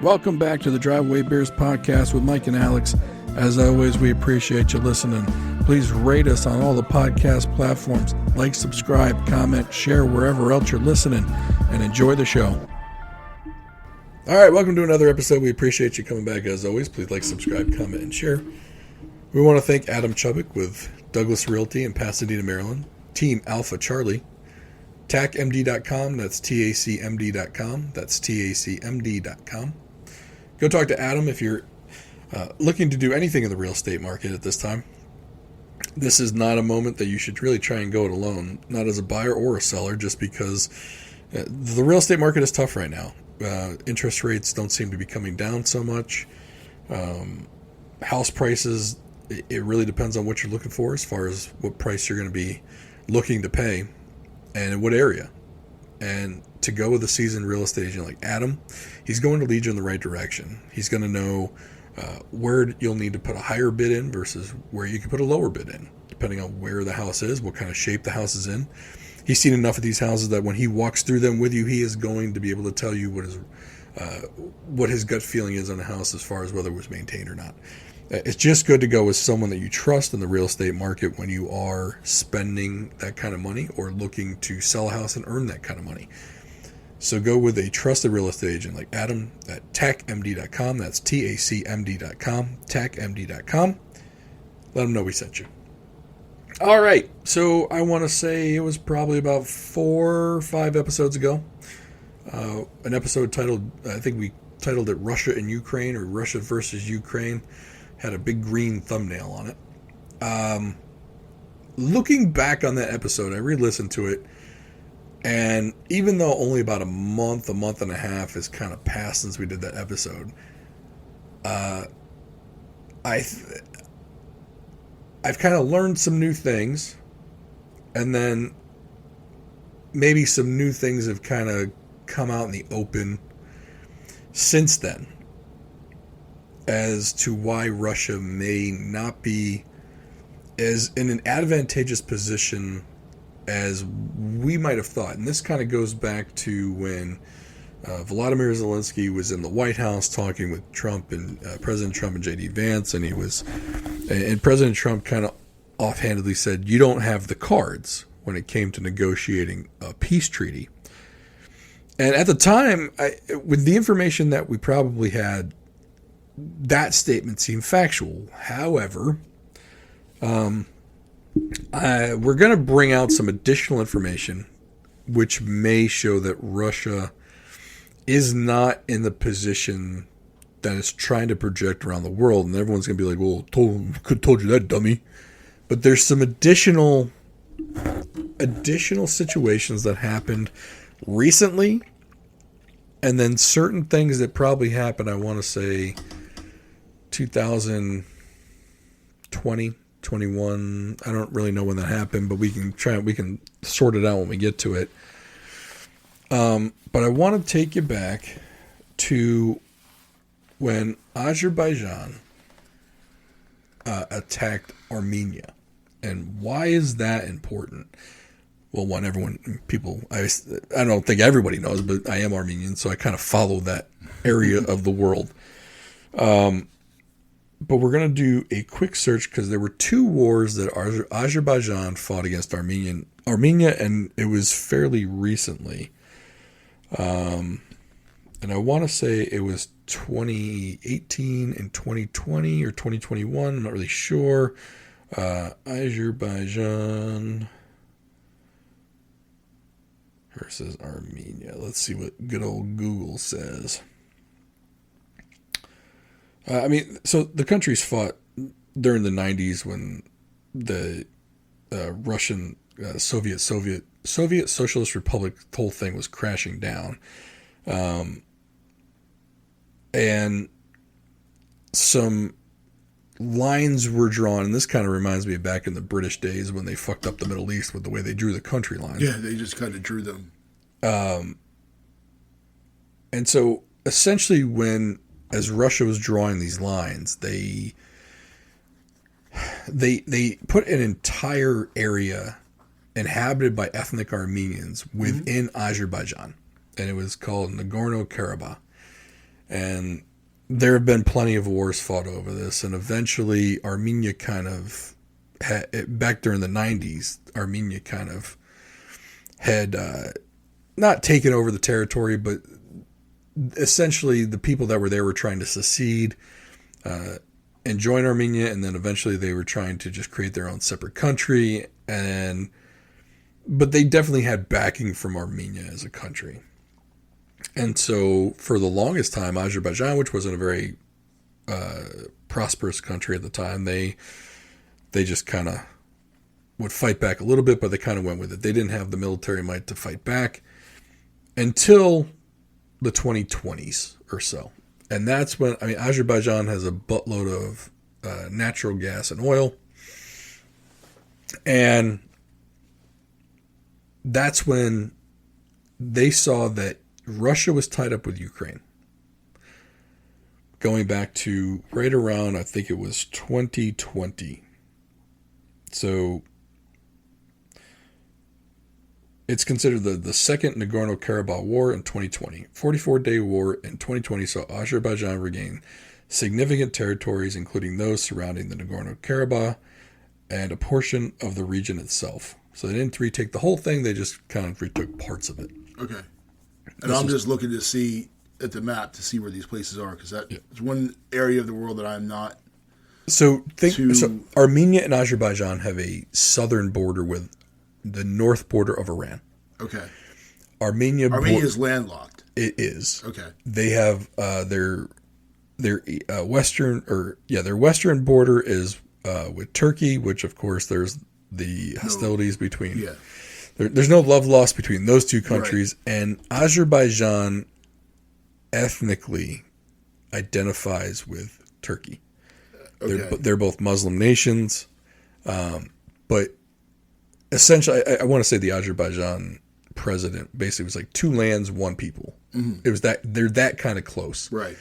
Welcome back to the Driveway Beers podcast with Mike and Alex. As always, we appreciate you listening. Please rate us on all the podcast platforms. Like, subscribe, comment, share wherever else you're listening, and enjoy the show. All right, welcome to another episode. We appreciate you coming back as always. Please like, subscribe, comment, and share. We want to thank Adam Chubbuck with Douglas Realty in Pasadena, Maryland, Team Alpha Charlie, TACMD.com, that's TACMD.com, that's TACMD.com. Go talk to Adam if you're looking to do anything in the real estate market at this time. This is not a moment that you should really try and go it alone, not as a buyer or a seller, just because the real estate market is tough right now. Interest rates don't seem to be coming down so much. House prices, it really depends on what you're looking for as far as what price you're going to be looking to pay and in what area. And to go with a seasoned real estate agent like Adam, he's going to lead you in the right direction. He's going to know where you'll need to put a higher bid in versus where you can put a lower bid in, depending on where the house is, what kind of shape the house is in. He's seen enough of these houses that when he walks through them with you, he is going to be able to tell you what his gut feeling is on the house as far as whether it was maintained or not. It's just good to go with someone that you trust in the real estate market when you are spending that kind of money or looking to sell a house and earn that kind of money. So go with a trusted real estate agent like Adam at TACMD.com. That's TACMD.com, TACMD.com. Let them know we sent you. All right. So I want to say it was probably about 4 or 5 episodes ago. An episode titled, I think we titled it Russia and Ukraine or Russia versus Ukraine. Had a big green thumbnail on it. Looking back on that episode, I re-listened to it. And even though only about a month and a half has kind of passed since we did that episode, I've kind of learned some new things, and then maybe some new things have kind of come out in the open since then as to why Russia may not be as in an advantageous position as we might have thought. And this kind of goes back to when Volodymyr Zelensky was in the White House talking with Trump and President Trump and J.D. Vance, and President Trump kind of offhandedly said, you don't have the cards when it came to negotiating a peace treaty. And at the time, with the information that we probably had, that statement seemed factual. However, we're going to bring out some additional information which may show that Russia is not in the position that it's trying to project around the world. And everyone's going to be like, well, could have told you that, dummy. But there's some additional situations that happened recently. And then certain things that probably happened, I want to say, 2020. 21. I don't really know when that happened, but we can sort it out when we get to it. But I want to take you back to when Azerbaijan attacked Armenia. And why is that important? Well, I don't think everybody knows, but I am Armenian, so I kind of follow that area of the world. But we're going to do a quick search because there were 2 wars that Azerbaijan fought against Armenia, and it was fairly recently. And I want to say it was 2018 and 2020 or 2021. I'm not really sure. Azerbaijan versus Armenia. Let's see what good old Google says. So the countries fought during the 90s when the Russian Soviet Socialist Republic, the whole thing was crashing down. And some lines were drawn, and this kind of reminds me of back in the British days when they fucked up the Middle East with the way they drew the country lines. Yeah, they just kind of drew them. And so essentially as Russia was drawing these lines, they put an entire area inhabited by ethnic Armenians within Azerbaijan, and it was called Nagorno-Karabakh. And there have been plenty of wars fought over this, and eventually Armenia kind of back during the 90s, Armenia kind of had not taken over the territory, but essentially the people that were there were trying to secede and join Armenia, and then eventually they were trying to just create their own separate country. But they definitely had backing from Armenia as a country. And so for the longest time, Azerbaijan, which wasn't a very prosperous country at the time, they just kind of would fight back a little bit, but they kind of went with it. They didn't have the military might to fight back until the 2020s or so. And that's when, Azerbaijan has a buttload of natural gas and oil. And that's when they saw that Russia was tied up with Ukraine. Going back to right around, I think it was 2020. So it's considered the second Nagorno-Karabakh War in 2020. 44-day war in 2020 saw Azerbaijan regain significant territories, including those surrounding the Nagorno-Karabakh and a portion of the region itself. So they didn't retake the whole thing, they just kind of retook parts of it. Okay. And I'm just looking to see at the map to see where these places are, because that's one area of the world that I'm not. So Armenia and Azerbaijan have a southern border with the north border of Iran. Okay. Armenia is landlocked. It is. Okay. They have their western border is with Turkey, which of course there's the hostilities between. Yeah. There's no love lost between those two countries, right. And Azerbaijan ethnically identifies with Turkey. Okay. They're both Muslim nations, but essentially, I want to say the Azerbaijan president basically was like 2 lands, 1 people. Mm-hmm. It was they're that kind of close, right?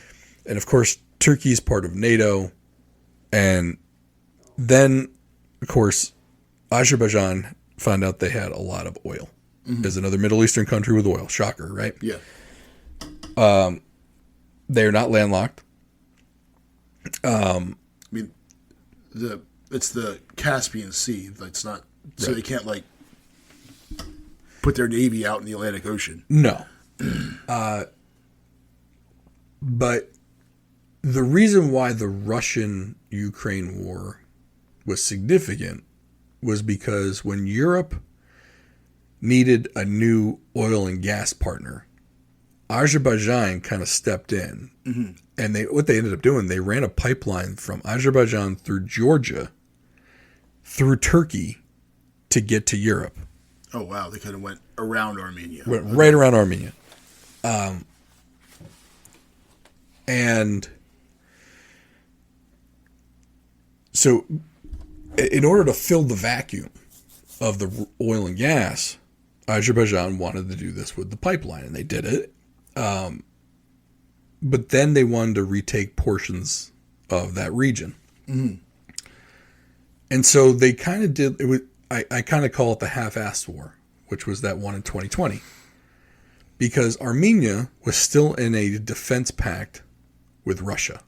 And of course, Turkey is part of NATO, and then of course, Azerbaijan found out they had a lot of oil. Mm-hmm. There's another Middle Eastern country with oil. Shocker, right? Yeah. They're not landlocked. It's the Caspian Sea. It's not, so they can't put their navy out in the Atlantic Ocean. No. But the reason why the Russian-Ukraine war was significant was because when Europe needed a new oil and gas partner, Azerbaijan kind of stepped in. Mm-hmm. And what they ended up doing, they ran a pipeline from Azerbaijan through Georgia, through Turkey, to get to Europe. Oh, wow. They kind of went around Armenia. Right around Armenia. And so in order to fill the vacuum of the oil and gas, Azerbaijan wanted to do this with the pipeline, and they did it. But then they wanted to retake portions of that region. Mm-hmm. And so they kind of did it. I kind of call it the half-assed war, which was that one in 2020. Because Armenia was still in a defense pact with Russia.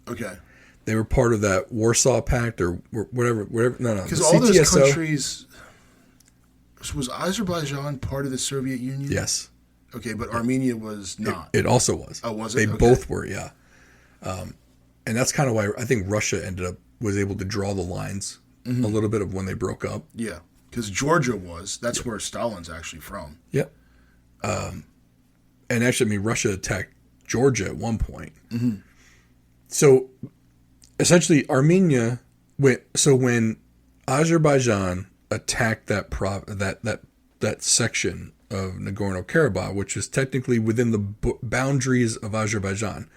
Okay. They were part of that Warsaw Pact or whatever. No. Because all those countries. Was Azerbaijan part of the Soviet Union? Yes. Okay, but Armenia was not. It also was. Oh, was it? They both were, yeah. And that's kind of why I think Russia was able to draw the lines a little bit of when they broke up. Yeah, because Georgia was. That's where Stalin's actually from. Yep. And actually, Russia attacked Georgia at one point. Mm-hmm. So essentially, Armenia went. So when Azerbaijan attacked that section of Nagorno-Karabakh, which is technically within the boundaries of Azerbaijan,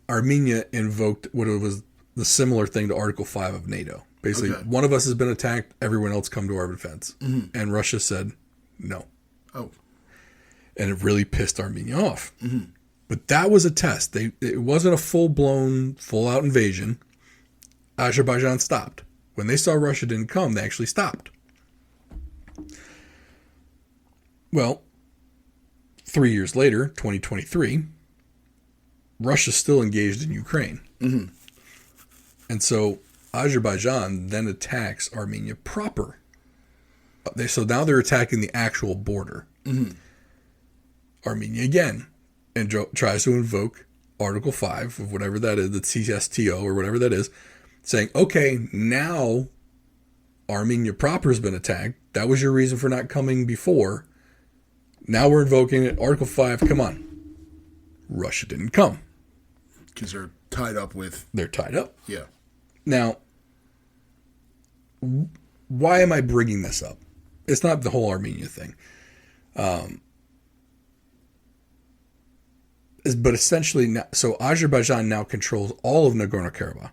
Armenia invoked what it was the similar thing to Article 5 of NATO. Basically, one of us has been attacked, everyone else come to our defense. Mm-hmm. And Russia said no. Oh. And it really pissed Armenia off. Mm-hmm. But that was a test. It wasn't a full-blown, full-out invasion. Azerbaijan stopped. When they saw Russia didn't come, they actually stopped. Well, 3 years later, 2023, Russia's still engaged in Ukraine. Mm-hmm. And so Azerbaijan then attacks Armenia proper. So now they're attacking the actual border. Mm-hmm. Armenia again, and tries to invoke Article 5 of whatever that is, the CSTO or whatever that is, saying, okay, now Armenia proper has been attacked. That was your reason for not coming before. Now we're invoking it. Article 5, come on. Russia didn't come. Because they're tied up with... They're tied up. Yeah. Now, why am I bringing this up? It's not the whole Armenia thing. But essentially, so Azerbaijan now controls all of Nagorno-Karabakh.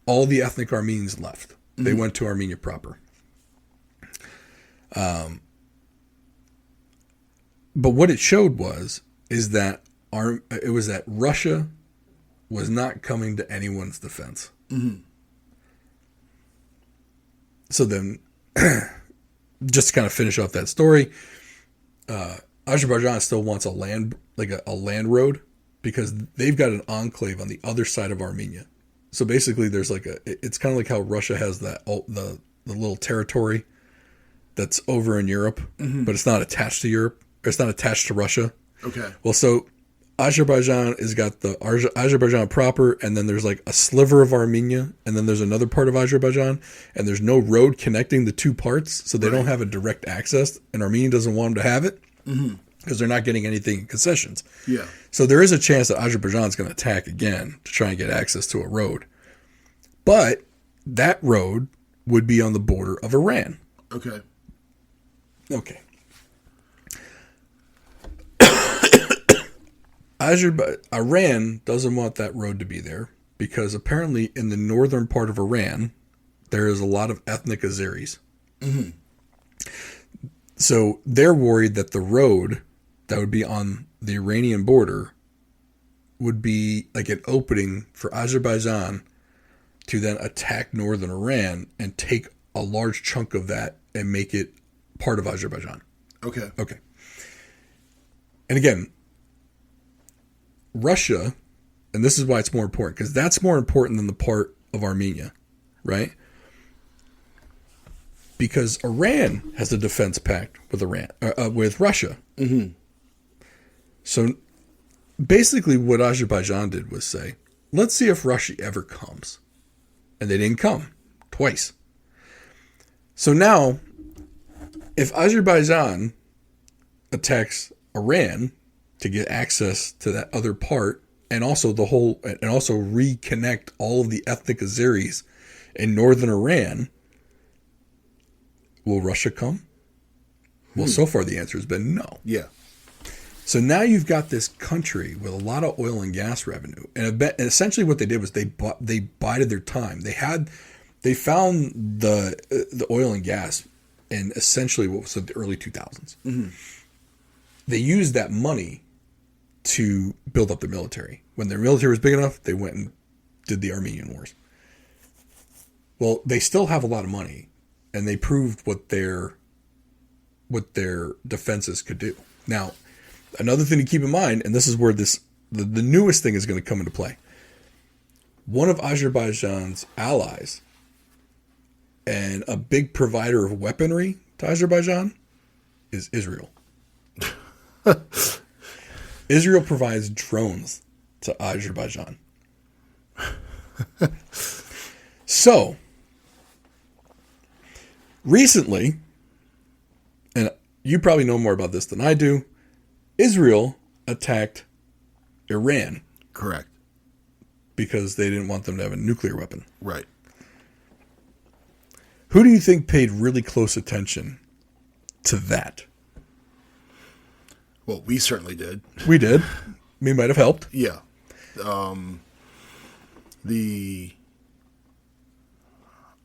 All the ethnic Armenians left. Mm-hmm. They went to Armenia proper. But what it showed is that Russia was not coming to anyone's defense. Mm-hmm. So then, just to kind of finish off that story, Azerbaijan still wants a land road because they've got an enclave on the other side of Armenia. So basically, there's it's kind of like how Russia has that the little territory that's over in Europe, mm-hmm. but it's not attached to Europe. Or it's not attached to Russia. Okay. Well, so Azerbaijan has got the Azerbaijan proper, and then there's like a sliver of Armenia, and then there's another part of Azerbaijan, and there's no road connecting the two parts, so they don't have a direct access, and Armenia doesn't want them to have it because they're not getting anything in concessions. Yeah. So there is a chance that Azerbaijan's going to attack again to try and get access to a road. But that road would be on the border of Iran. Okay. Okay. Iran doesn't want that road to be there because apparently in the northern part of Iran, there is a lot of ethnic Azeris. Mm-hmm. So they're worried that the road that would be on the Iranian border would be like an opening for Azerbaijan to then attack northern Iran and take a large chunk of that and make it part of Azerbaijan. Okay. Okay. And again, Russia, and this is why it's more important, because that's more important than the part of Armenia, right? Because Iran has a defense pact with with Russia. Mm-hmm. So basically what Azerbaijan did was say, let's see if Russia ever comes. And they didn't come twice. So now, if Azerbaijan attacks Iran to get access to that other part, and also reconnect all of the ethnic Azeris in northern Iran, will Russia come? Well, so far the answer has been no. Yeah. So now you've got this country with a lot of oil and gas revenue, and essentially what they did was they bided their time. They found the oil and gas in essentially what was the early 2000s. Mm-hmm. They used that money to build up their military. When their military was big enough, they went and did the Armenian Wars. Well, they still have a lot of money, and they proved what their defenses could do. Now, another thing to keep in mind, and this is where the newest thing is going to come into play. One of Azerbaijan's allies and a big provider of weaponry to Azerbaijan is Israel. Israel provides drones to Azerbaijan. So, recently, and you probably know more about this than I do, Israel attacked Iran. Correct. Because they didn't want them to have a nuclear weapon. Right. Who do you think paid really close attention to that? Well, we certainly did. We did. We might have helped. Yeah. The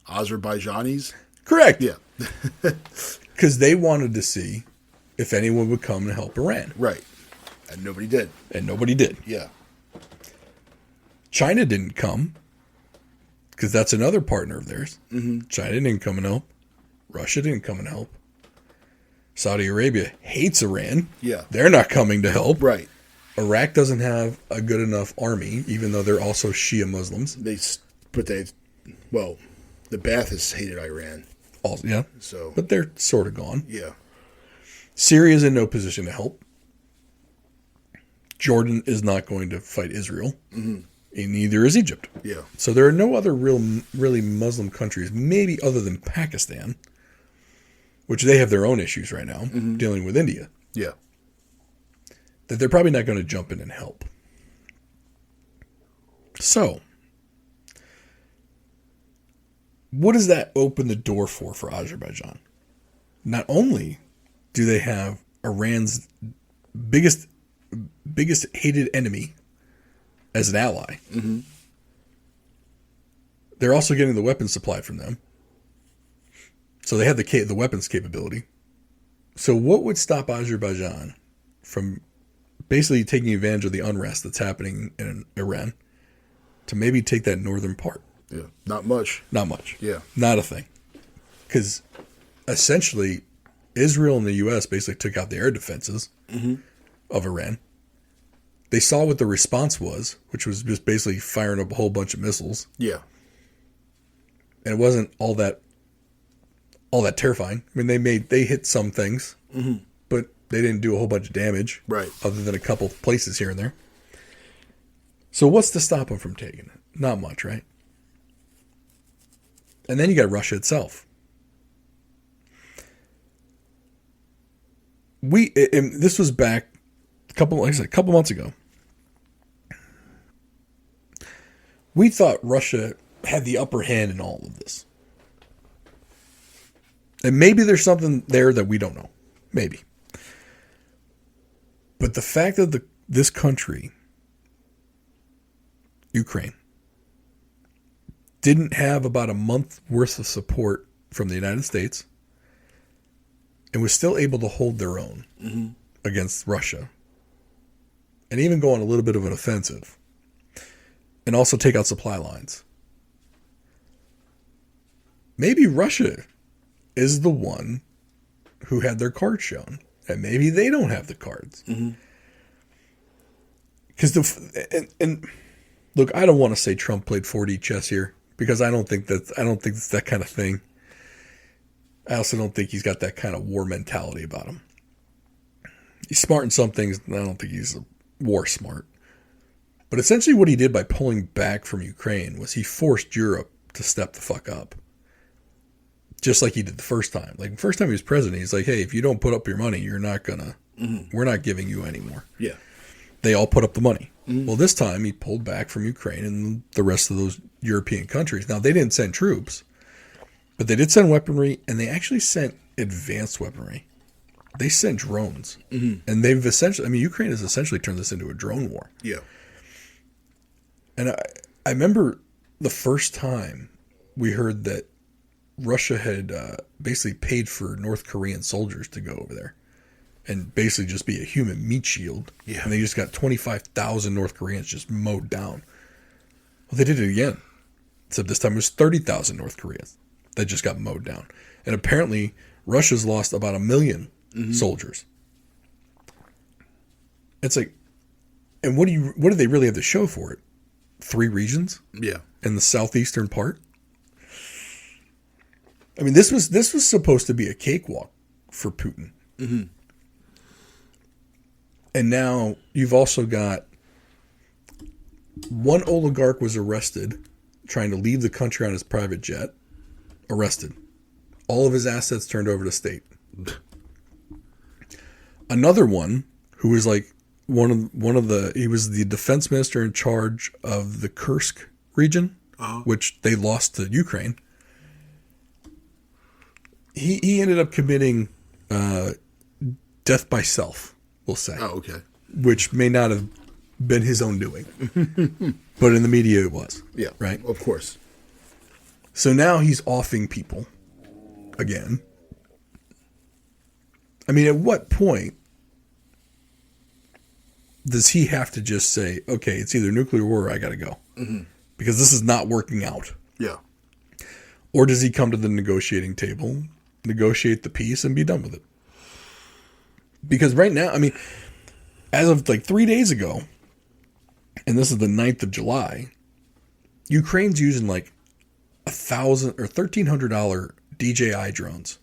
Azerbaijanis? Correct. Yeah. Because they wanted to see if anyone would come and help Iran. Right. And nobody did. And nobody did. Yeah. China didn't come because that's another partner of theirs. Mm-hmm. China didn't come and help. Russia didn't come and help. Saudi Arabia hates Iran. Yeah. They're not coming to help. Right. Iraq doesn't have a good enough army, even though they're also Shia Muslims. The Baathists hated Iran. Also, yeah. So, but they're sort of gone. Yeah. Syria's in no position to help. Jordan is not going to fight Israel. Mm-hmm. And neither is Egypt. Yeah. So there are no other really Muslim countries, maybe other than Pakistan, which they have their own issues right now, dealing with India. Yeah. That they're probably not going to jump in and help. So, what does that open the door for Azerbaijan? Not only do they have Iran's biggest hated enemy as an ally, they're also getting the weapons supplied from them. So they have the weapons capability. So what would stop Azerbaijan from basically taking advantage of the unrest that's happening in Iran to maybe take that northern part? Yeah, not much. Not much. Yeah. Not a thing. Because essentially, Israel and the U.S. basically took out the air defenses of Iran. They saw what the response was, which was just basically firing up a whole bunch of missiles. Yeah. And it wasn't all that terrifying. I mean, they hit some things, but they didn't do a whole bunch of damage. Right. Other than a couple places here and there. So what's to stop them from taking it? Not much, right? And then you got Russia itself. This was back a couple months ago. We thought Russia had the upper hand in all of this. And maybe there's something there that we don't know. Maybe. But the fact that this country, Ukraine, didn't have about a month worth of support from the United States and was still able to hold their own against Russia and even go on a little bit of an offensive and also take out supply lines. Maybe Russia is the one who had their cards shown, and maybe they don't have the cards. Because look, I don't want to say Trump played 4D chess here because I don't think it's that kind of thing. I also don't think he's got that kind of war mentality about him. He's smart in some things, and I don't think he's war smart. But essentially what he did by pulling back from Ukraine was he forced Europe to step the fuck up. Just like he did the first time. Like the first time he was president, he's like, hey, if you don't put up your money, you're not gonna, we're not giving you any more. Yeah. They all put up the money. Well, this time he pulled back from Ukraine and the rest of those European countries. Now, they didn't send troops, but they did send weaponry, and they actually sent advanced weaponry. They sent drones. And they've essentially, Ukraine has essentially turned this into a drone war. Yeah. And I remember the first time we heard that Russia had basically paid for North Korean soldiers to go over there and basically just be a human meat shield. Yeah. And they just got 25,000 North Koreans just mowed down. Well, they did it again. Except this time it was 30,000 North Koreans that just got mowed down. And apparently Russia's lost about 1 million soldiers. It's like, and what do they really have to show for it? 3 regions? Yeah. In the southeastern part? I mean, this was supposed to be a cakewalk for Putin. And now you've also got one oligarch was arrested trying to leave the country on his private jet. Arrested. All of his assets turned over to state. Another one who was like he was the defense minister in charge of the Kursk region, which they lost to Ukraine. He ended up committing death by self, we'll say. Oh, okay. Which may not have been his own doing. But in the media it was. Yeah. Right? Of course. So now he's offing people again. I mean, at what point does he have to just say, okay, it's either nuclear war or I got to go? Because this is not working out. Yeah. Or does he come to the negotiating table, negotiate the peace, and be done with it? Because right now, I mean, as of like 3 days ago, and this is the 9th of July, Ukraine's using like $1,000 or $1,300 DJI drones,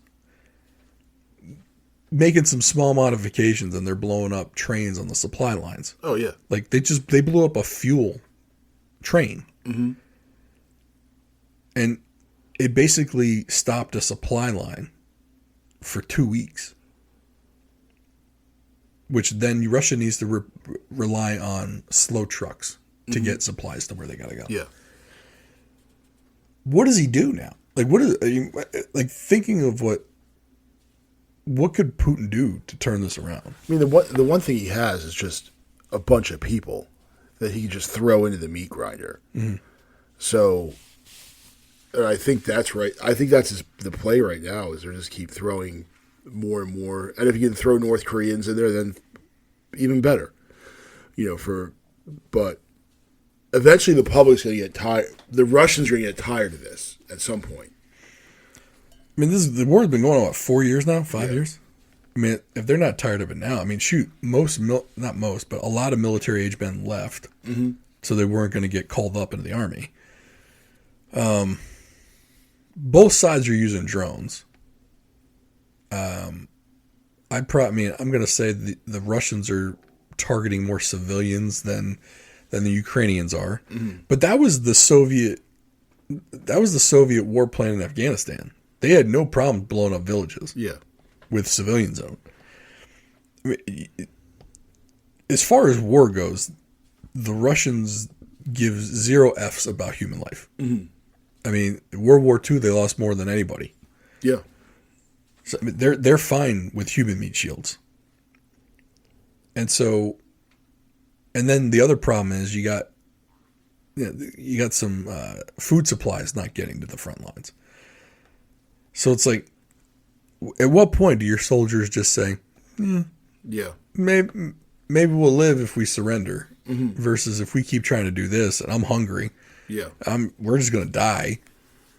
making some small modifications, and they're blowing up trains on the supply lines. Oh yeah. Like they blew up a fuel train. Mm-hmm. And it basically stopped a supply line for 2 weeks. Which then Russia needs to rely on slow trucks to get supplies to where they got to go. Yeah. What does he do now? Like, like thinking of what could Putin do to turn this around? I mean, the one thing he has is just a bunch of people that he can just throw into the meat grinder. Mm-hmm. So, I think that's right. I think that's the play right now is they just keep throwing more and more. And if you can throw North Koreans in there, then even better. But eventually the public's going to get tired. The Russians are going to get tired of this at some point. I mean, the war's been going on, what, 4 years now? 5 years? I mean, if they're not tired of it now, I mean, shoot, not most, but a lot of military age men left, so they weren't going to get called up into the army. Both sides are using drones. I'm going to say the Russians are targeting more civilians than the Ukrainians are. Mm-hmm. But that was the Soviet war plan in Afghanistan. They had no problem blowing up villages. Yeah. With civilians on. I mean, as far as war goes, the Russians give zero Fs about human life. Mm-hmm. I mean, World War II, they lost more than anybody. Yeah. So, I mean, they're fine with human meat shields. And then the other problem is you got some food supplies not getting to the front lines. So it's like, at what point do your soldiers just say, yeah, maybe we'll live if we surrender, versus if we keep trying to do this and I'm hungry, we're just going to die,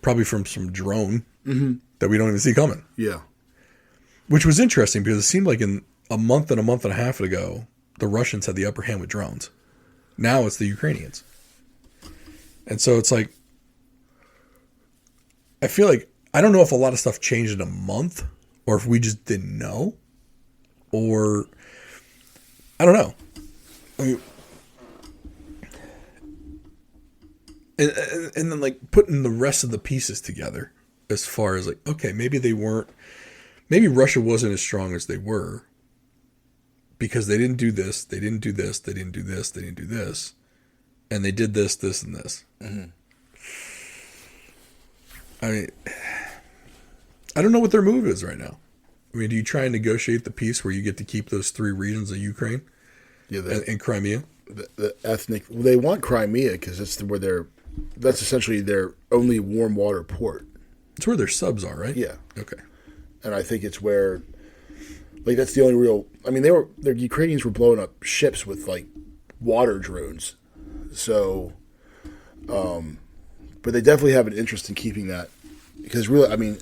probably from some drone that we don't even see coming. Yeah. Which was interesting because it seemed like in a month and a half ago, the Russians had the upper hand with drones. Now it's the Ukrainians. And so it's like, I feel like, I don't know if a lot of stuff changed in a month or if we just didn't know, or I don't know. I mean, and then like putting the rest of the pieces together as far as like, okay, maybe Russia wasn't as strong as they were because they didn't do this, they didn't do this, they didn't do this, they didn't do this, and they did this, this, and this. Mm-hmm. I mean, I don't know what their move is right now. I mean, do you try and negotiate the peace where you get to keep those 3 regions of Ukraine and Crimea? The ethnic, well, they want Crimea because that's essentially their only warm water port. It's where their subs are, right? Yeah. Okay. And I think it's where, like, that's the only real. I mean, the Ukrainians were blowing up ships with like water drones, so, but they definitely have an interest in keeping that because really, I mean,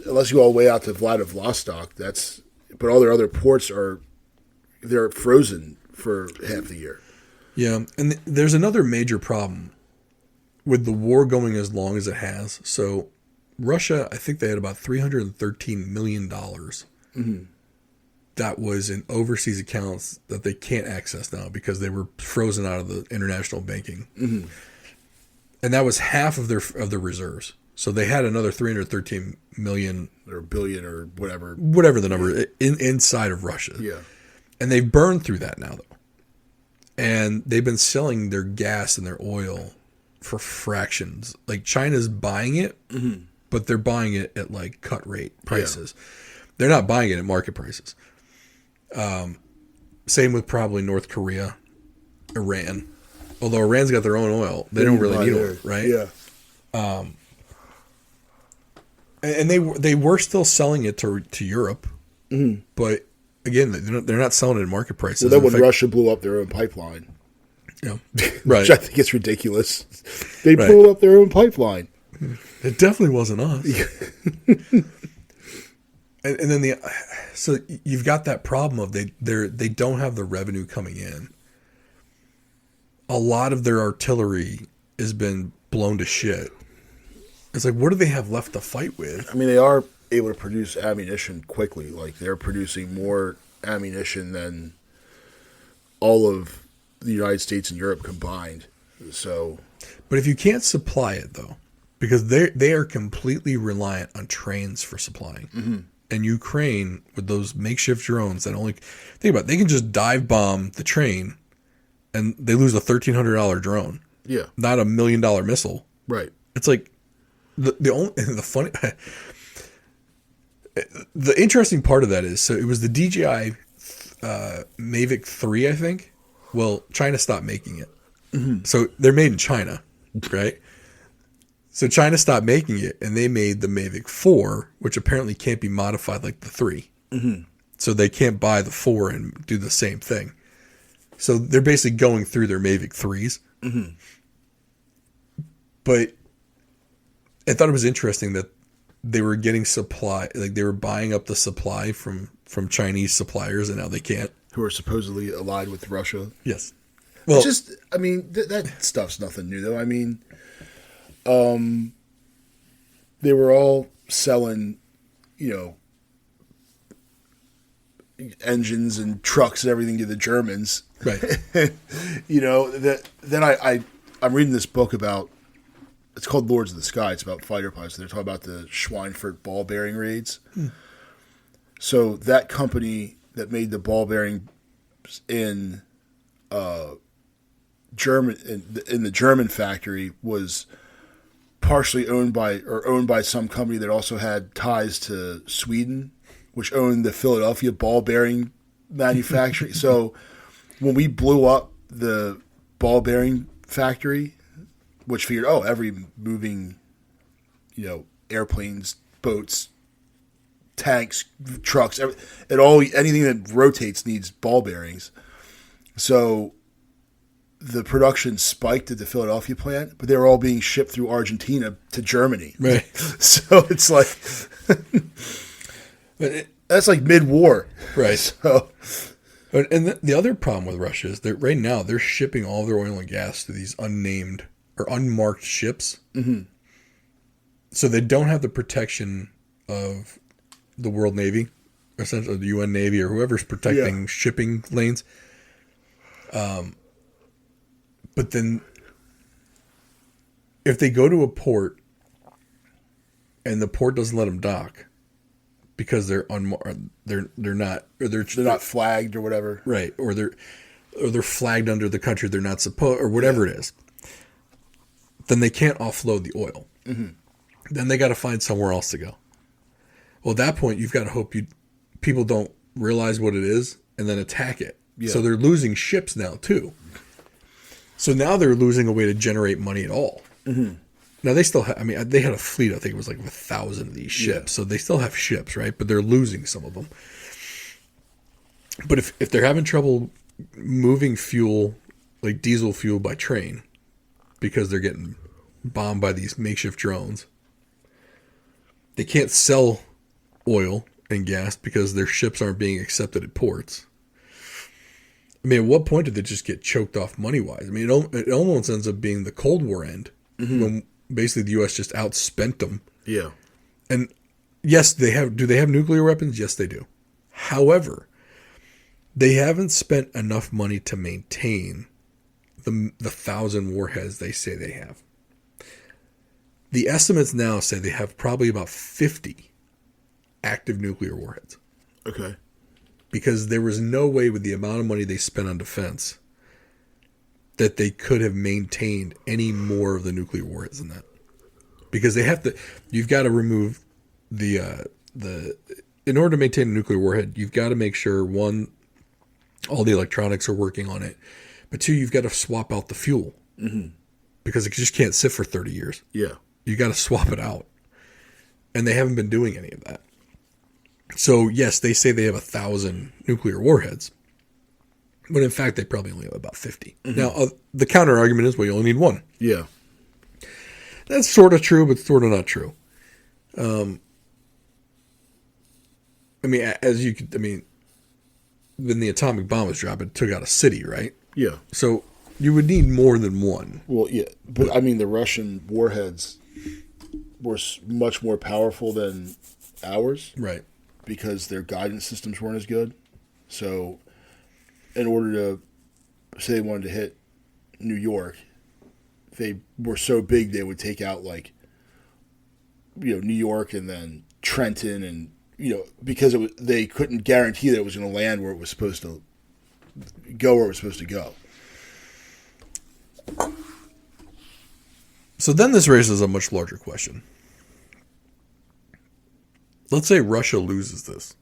unless you go all the way out to Vladivostok, but all their other ports they're frozen for half the year. Yeah, and there's another major problem with the war going as long as it has. So Russia, I think they had about $313 million that was in overseas accounts that they can't access now because they were frozen out of the international banking. Mm-hmm. And that was half of their reserves. So they had another 313 million or billion or whatever the number inside of Russia. Yeah. And they've burned through that now though. And they've been selling their gas and their oil for fractions. Like China's buying it, but they're buying it at like cut rate prices. Yeah. They're not buying it at market prices. Same with probably North Korea, Iran. Although Iran's got their own oil, they don't really need oil, right? Yeah. And they were still selling it to Europe, but again, they're not selling it at market prices. Well, then when Russia blew up their own pipeline, right? Which I think is ridiculous. They blew up their own pipeline. It definitely wasn't us. And then so you've got that problem of they don't have the revenue coming in. A lot of their artillery has been blown to shit. It's like, what do they have left to fight with? I mean, they are able to produce ammunition quickly. Like, they're producing more ammunition than all of the United States and Europe combined. So, but if you can't supply it, though, because they are completely reliant on trains for supplying. Mm-hmm. And Ukraine, with those makeshift drones that only... Think about it, they can just dive bomb the train and they lose a $1,300 drone. Yeah. Not $1 million missile. Right. It's like... The funny... The interesting part of that is, so it was the DJI Mavic 3, I think. Well, China stopped making it. Mm-hmm. So they're made in China, right? So China stopped making it, and they made the Mavic 4, which apparently can't be modified like the 3. Mm-hmm. So they can't buy the 4 and do the same thing. So they're basically going through their Mavic 3s. Mm-hmm. But I thought it was interesting that they were getting supply, like they were buying up the supply from Chinese suppliers, and now they can't. Who are supposedly allied with Russia. Yes. Well, just, I mean, that stuff's nothing new, though. I mean, they were all selling, engines and trucks and everything to the Germans. Right. Then I'm reading this book about, it's called Lords of the Sky. It's about fighter pilots. They're talking about the Schweinfurt ball bearing raids. So that company that made the ball bearing in the German factory was partially owned by some company that also had ties to Sweden, which owned the Philadelphia ball bearing manufacturing. So when we blew up the ball bearing factory, which figured, every moving, airplanes, boats, tanks, trucks, anything that rotates needs ball bearings. So the production spiked at the Philadelphia plant, but they were all being shipped through Argentina to Germany. Right. So it's like, that's like mid-war. Right. So, and the other problem with Russia is that right now they're shipping all their oil and gas to these unnamed or unmarked ships. Mm-hmm. So they don't have the protection of the World Navy, essentially the UN Navy or whoever's protecting shipping lanes. But then if they go to a port and the port doesn't let them dock because they're not flagged or whatever. Right. Or they're flagged under the country they're not supposed, or whatever it is. Then they can't offload the oil. Mm-hmm. Then they got to find somewhere else to go. Well, at that point, you've got to hope people don't realize what it is and then attack it. Yeah. So they're losing ships now too. So now they're losing a way to generate money at all. Mm-hmm. Now they still have, they had a fleet, I think it was like 1,000 of these ships. Yeah. So they still have ships, right? But they're losing some of them. But if they're having trouble moving fuel, like diesel fuel by train, because they're getting bombed by these makeshift drones, they can't sell oil and gas because their ships aren't being accepted at ports. At what point did they just get choked off money-wise? It almost ends up being the Cold War end, mm-hmm. when basically the U.S. just outspent them. Yeah. And yes, do they have nuclear weapons? Yes, they do. However, they haven't spent enough money to maintain the 1,000 warheads they say they have. The estimates now say they have probably about 50 active nuclear warheads. Okay. Because there was no way with the amount of money they spent on defense that they could have maintained any more of the nuclear warheads than that. Because you've got to remove in order to maintain a nuclear warhead, you've got to make sure, one, all the electronics are working on it, but two, you've got to swap out the fuel. Mm-hmm. Because it just can't sit for 30 years. Yeah. You got to swap it out. And they haven't been doing any of that. So, yes, they say they have 1,000 nuclear warheads. But in fact, they probably only have about 50. Mm-hmm. Now, the counter argument is, well, you only need one. Yeah. That's sort of true, but sort of not true. I mean, as you could, I mean, when the atomic bomb was dropped, it took out a city, right? Yeah. So you would need more than one. Well, yeah, but I mean, the Russian warheads were much more powerful than ours, Right. because their guidance systems weren't as good. So, in order to say they wanted to hit New York, they were so big they would take out like, New York and then Trenton, and because they couldn't guarantee that it was going to land where it was supposed to go, where it was supposed to go. So then this raises a much larger question. Let's say Russia loses this.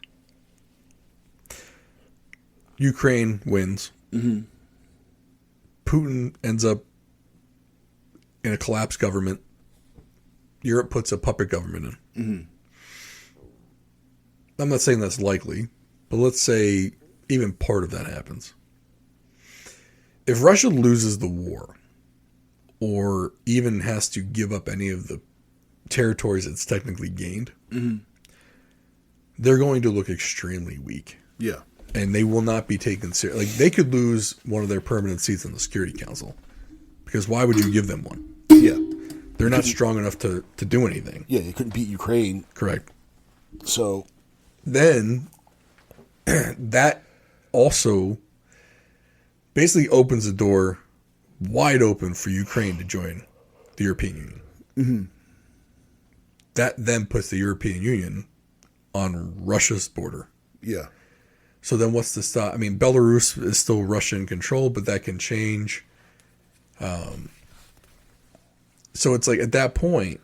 Ukraine wins. Mm-hmm. Putin ends up in a collapsed government. Europe puts a puppet government in. Mm-hmm. I'm not saying that's likely, but let's say even part of that happens. If Russia loses the war, or even has to give up any of the territories it's technically gained, Mm-hmm. they're going to look extremely weak. Yeah. And they will not be taken seriously. Like, they could lose one of their permanent seats in the Security Council. Because why would you give them one? Yeah. They're not strong enough to do anything. Yeah, you couldn't beat Ukraine. Correct. So Then, that also basically opens the door wide open for Ukraine to join the European Union. Mm-hmm. That then puts the European Union on Russia's border. yeah. So then what's the stop? I mean, Belarus is still Russian control, but that can change. So it's like at that point,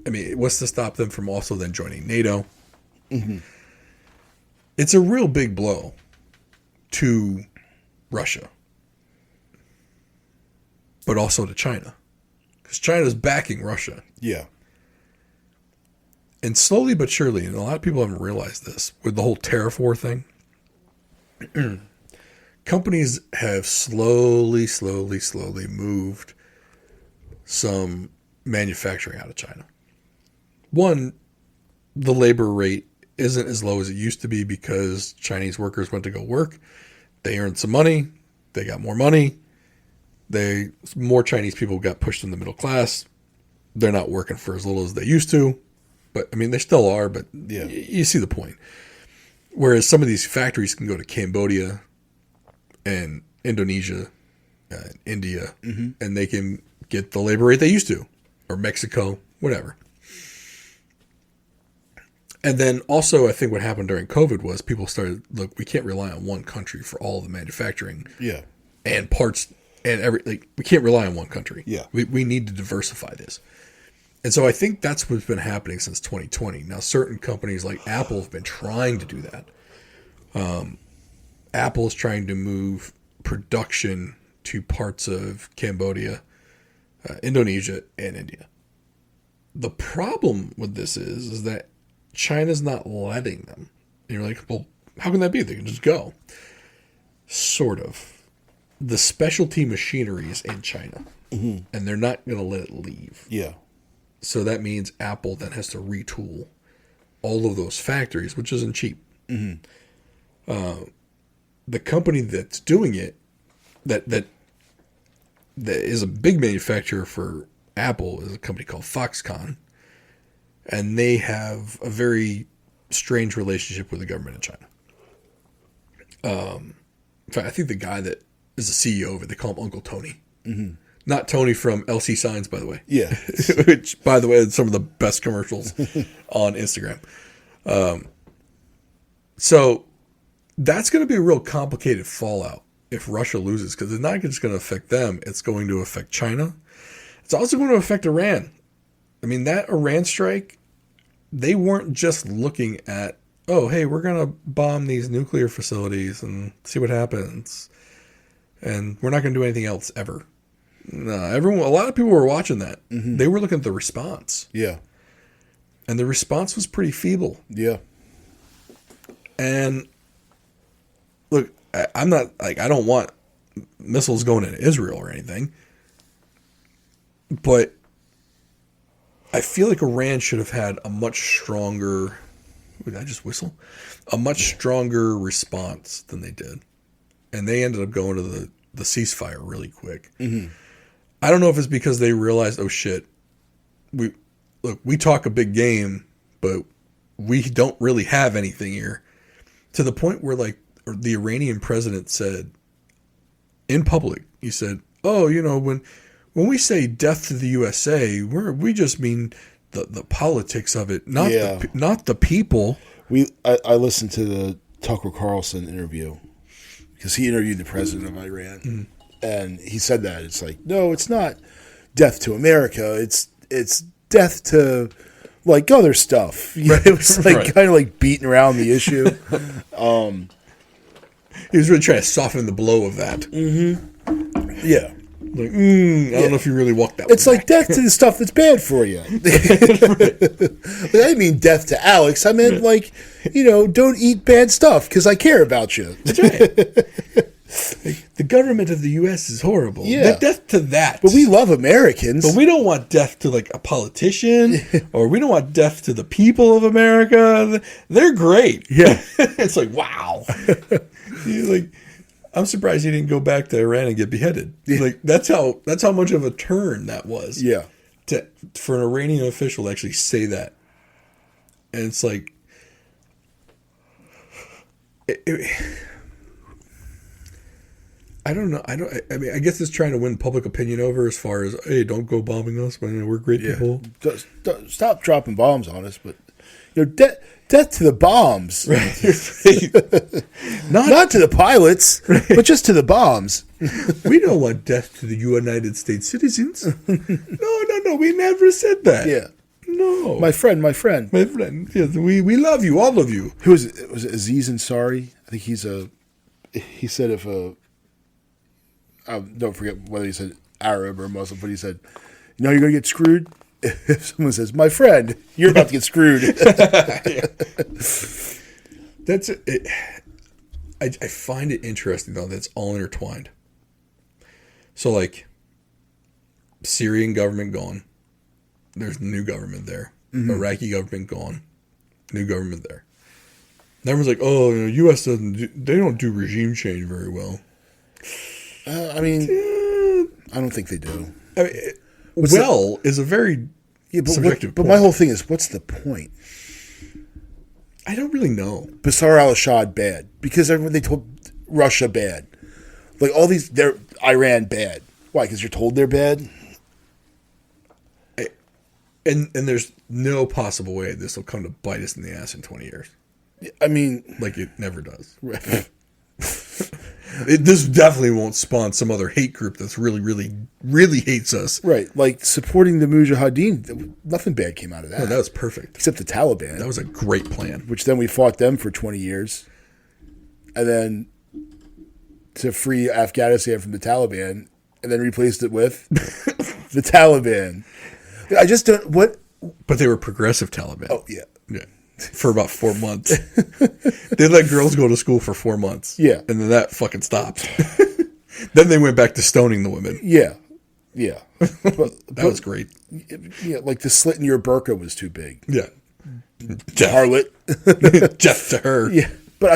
I mean, what's to stop them from also then joining NATO? Mm-hmm. It's a real big blow to Russia, but also to China, because China's backing Russia. Yeah. And slowly but surely, and a lot of people haven't realized this, with the whole tariff war thing, companies have slowly moved some manufacturing out of China. One, the labor rate isn't as low as it used to be because Chinese workers went to go work. They earned some money. They got more money. More Chinese people got pushed in the middle class. They're not working for as little as they used to. But, I mean, they still are, but Yeah. You see the point. Whereas some of these factories can go to Cambodia and Indonesia and India, Mm-hmm. and they can get the labor rate they used to, or Mexico, whatever. And then also, I think what happened during COVID was people started, look, we can't rely on one country for all the manufacturing Yeah. and parts and we can't rely on one country. Yeah. We need to diversify this. And so I think that's what's been happening since 2020. Now, certain companies like Apple have been trying to do that. Apple is trying to move production to parts of Cambodia, Indonesia, and India. The problem with this is that China's not letting them. And you're like, well, how can that be? They can just go. Sort of. The specialty machinery is in China, Mm-hmm. and they're not going to let it leave. Yeah. So that means Apple then has to retool all of those factories, which isn't cheap. Mm-hmm. The company that's doing it, that is a big manufacturer for Apple, is a company called Foxconn, and they have a very strange relationship with the government in China. In fact, I think the guy that is the CEO of it, they call him Uncle Tony. Mm-hmm. Not Tony from LC Signs, by the way. Yeah. Which, by the way, is some of the best commercials on Instagram. So that's going to be a real complicated fallout if Russia loses, because it's not just going to affect them. It's going to affect China. It's also going to affect Iran. I mean, that Iran strike, they weren't just looking at, oh, hey, we're going to bomb these nuclear facilities and see what happens. And we're not going to do anything else ever. No, a lot of people were watching that. Mm-hmm. They were looking at the response. Yeah. And the response was pretty feeble. Yeah. And look, I'm not, like, I don't want missiles going into Israel or anything. But I feel like Iran should have had a much stronger. Did I just whistle? A much stronger response than they did, and they ended up going to the ceasefire really quick. Mm-hmm. I don't know if it's because they realized, oh shit, we talk a big game, but we don't really have anything here. To the point where like the Iranian president said in public, he said, "Oh, when we say death to the USA, we just mean the politics of it, not the people." I listened to the Tucker Carlson interview because he interviewed the president of Iran, and he said that it's like, no, it's not death to America. It's death to like other stuff. Right. It was like kind of like beating around the issue. He was really trying to soften the blow of that. Mm-hmm. Yeah. Like, I don't know if you really walked that. It's like death to the stuff that's bad for you. I didn't mean death to Alex. I meant like, don't eat bad stuff because I care about you. That's right. Like, the government of the U.S. is horrible. Yeah. Death to that. But we love Americans. But we don't want death to like a politician, or we don't want death to the people of America. They're great. Yeah. It's like, wow. Like, I'm surprised he didn't go back to Iran and get beheaded. Yeah. Like that's how much of a turn that was. Yeah. For an Iranian official to actually say that, and it's like, I don't know. I mean, I guess it's trying to win public opinion over as far as, hey, don't go bombing us when we're great people. Stop dropping bombs on us, but death to the bombs. Right. Not to the pilots, but just to the bombs. We don't want death to the United States citizens. No, we never said that. Yeah. No. My friend. Yes, we love you, all of you. Who was it? Was it Aziz Ansari? I think he said if I don't forget whether he said Arab or Muslim, but he said, you're going to get screwed if someone says, my friend, you're about to get screwed. That's it. I find it interesting, though, that it's all intertwined. So, like, Syrian government gone. There's new government there. Mm-hmm. Iraqi government gone. New government there. And everyone's like, oh, U.S. they don't do regime change very well. I don't think they do. I mean, is a very subjective but point. my whole thing is, what's the point? I don't really know. Bashar al-Assad bad because they told Russia bad. Like all these, they're Iran bad. Why? Because you're told they're bad. And there's no possible way this will come to bite us in the ass in 20 years. I mean, like it never does. Right. This definitely won't spawn some other hate group that's really, really, really hates us. Right. Like supporting the Mujahideen, nothing bad came out of that. No, that was perfect. Except the Taliban. That was a great plan. Which then we fought them for 20 years. And then to free Afghanistan from the Taliban and then replaced it with the Taliban. I just don't, what? But they were progressive Taliban. Oh, yeah. Yeah. For about 4 months. They let girls go to school for 4 months. Yeah. And then that fucking stopped. Then they went back to stoning the women. Yeah. Yeah. That was great. Yeah, like the slit in your burqa was too big. Yeah. Harlot. Death to her. Yeah. But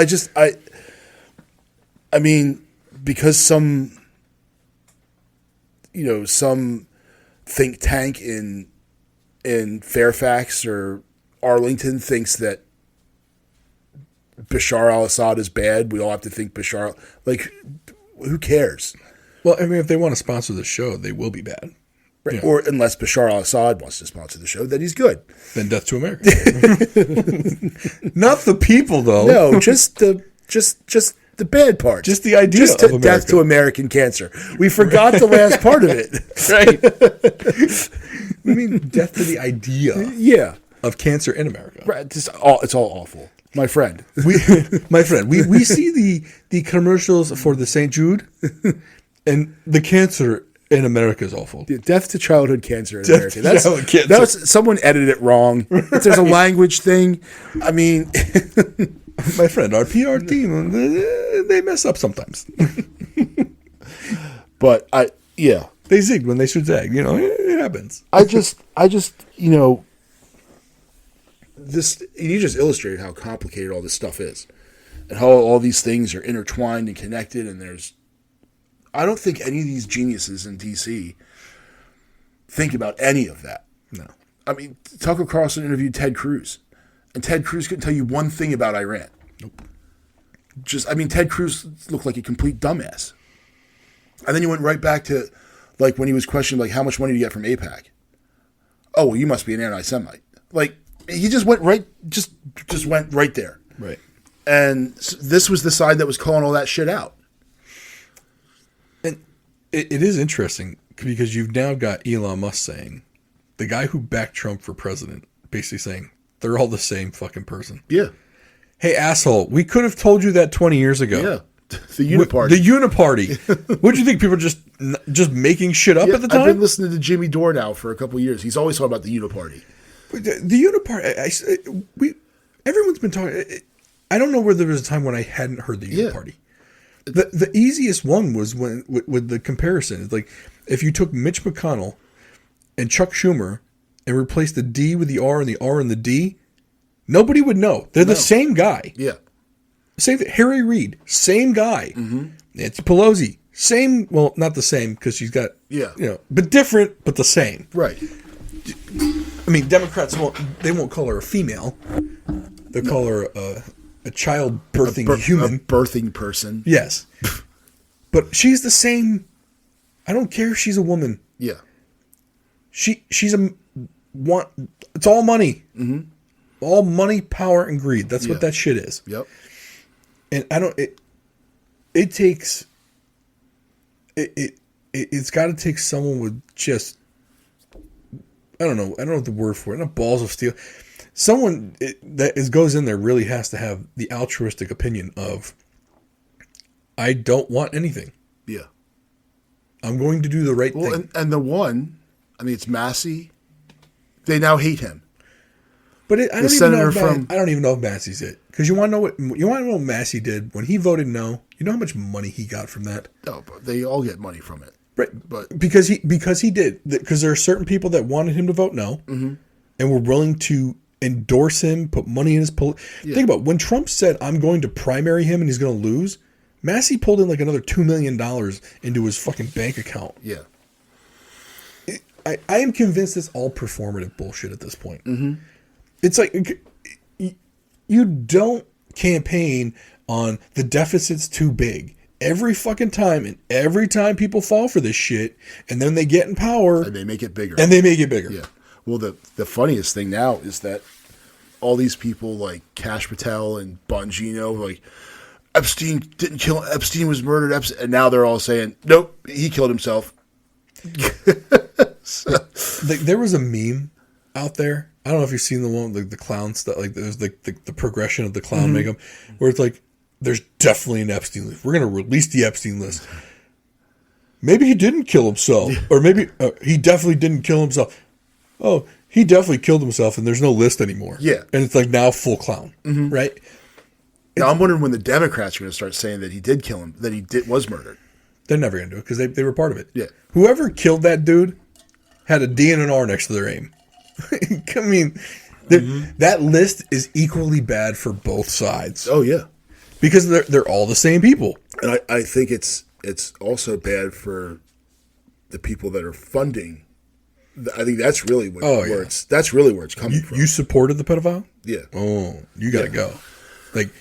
I mean, because some think tank in Fairfax or Arlington thinks that Bashar al-Assad is bad. We all have to think Bashar. Like, who cares? Well, I mean, if they want to sponsor the show, they will be bad. Right. Yeah. Or unless Bashar al-Assad wants to sponsor the show, then he's good. Then death to America. Not the people, though. No, just the bad part. Just the idea just of death to American cancer. We forgot the last part of it. Right. We mean death to the idea. Yeah. Of cancer in America. Right. It's all awful. My friend. We see the commercials for the St. Jude, and the cancer in America is awful. Death to childhood cancer in America. That was someone edited it wrong. If there's a language thing, I mean, my friend, our PR team, they mess up sometimes. But They zigged when they should zag. You know, it happens. I just, this, you just illustrated how complicated all this stuff is and how all these things are intertwined and connected. And I don't think any of these geniuses in DC think about any of that. No. I mean, Tucker Carlson interviewed Ted Cruz, and Ted Cruz couldn't tell you one thing about Iran. Nope. Ted Cruz looked like a complete dumbass. And then you went right back to, like, when he was questioned, like, how much money do you get from AIPAC? Oh, well, you must be an anti-Semite. Like, he just went right, just went right there. Right. And this was the side that was calling all that shit out. And it is interesting because you've now got Elon Musk saying, the guy who backed Trump for president, basically saying, they're all the same fucking person. Yeah. Hey, asshole, we could have told you that 20 years ago. Yeah. The Uniparty. The Uniparty. What do you think? People are just making shit up at the time? I've been listening to Jimmy Dore now for a couple of years. He's always talking about the Uniparty. The Uniparty, everyone's been talking. I don't know whether there was a time when I hadn't heard the Uniparty. The easiest one was when with the comparison. It's like if you took Mitch McConnell and Chuck Schumer and replaced the D with the R and the R and the D, nobody would know. They're the same guy. Yeah. Same thing. Harry Reid, same guy. Mm-hmm. Nancy Pelosi, same. Well, not the same because she's got but different, but the same. Right. I mean, Democrats won't call her a female. They'll call her a child-birthing human. A birthing person. Yes. But she's the same. I don't care if she's a woman. Yeah. She's it's all money. Mm-hmm. All money, power, and greed. That's what that shit is. Yep. And it takes, it's got to take someone with just, I don't know the word for it, not balls of steel. Someone that goes in there really has to have the altruistic opinion of, I don't want anything. Yeah. I'm going to do the right thing. And the one, I mean, it's Massey. They now hate him. But I don't even know if Massey's it. Because you want to know what Massey did when he voted no? You know how much money he got from that? No, but they all get money from it. Right. But because he did. Because there are certain people that wanted him to vote no, mm-hmm. and were willing to endorse him, put money in his Think about when Trump said, "I'm going to primary him and he's going to lose." Massey pulled in like another $2 million into his fucking bank account. Yeah. I am convinced it's all performative bullshit at this point. Mm-hmm. It's like you don't campaign on the deficit's too big every fucking time, and every time people fall for this shit, and then they get in power and they make it bigger. Yeah. Well, the funniest thing now is that all these people like Kash Patel and Bongino, like Epstein didn't kill. Epstein was murdered. And now they're all saying, nope, he killed himself. There was a meme out there. I don't know if you've seen the one, the clown stuff. Like there's the progression of the clown mm-hmm. makeup, where it's like there's definitely an Epstein list. We're gonna release the Epstein list. Maybe he didn't kill himself, or maybe he definitely didn't kill himself. Oh, he definitely killed himself, and there's no list anymore. Yeah, and it's like now full clown, mm-hmm. right? Now I'm wondering when the Democrats are going to start saying that he did kill him, that he was murdered. They're never going to do it because they were part of it. Yeah, whoever killed that dude had a D and an R next to their name. I mean, mm-hmm. that list is equally bad for both sides. Oh yeah, because they're all the same people. And I think it's also bad for the people that are funding. I think that's really where it's coming from. You supported the pedophile? Yeah. Oh, you got to go. Like,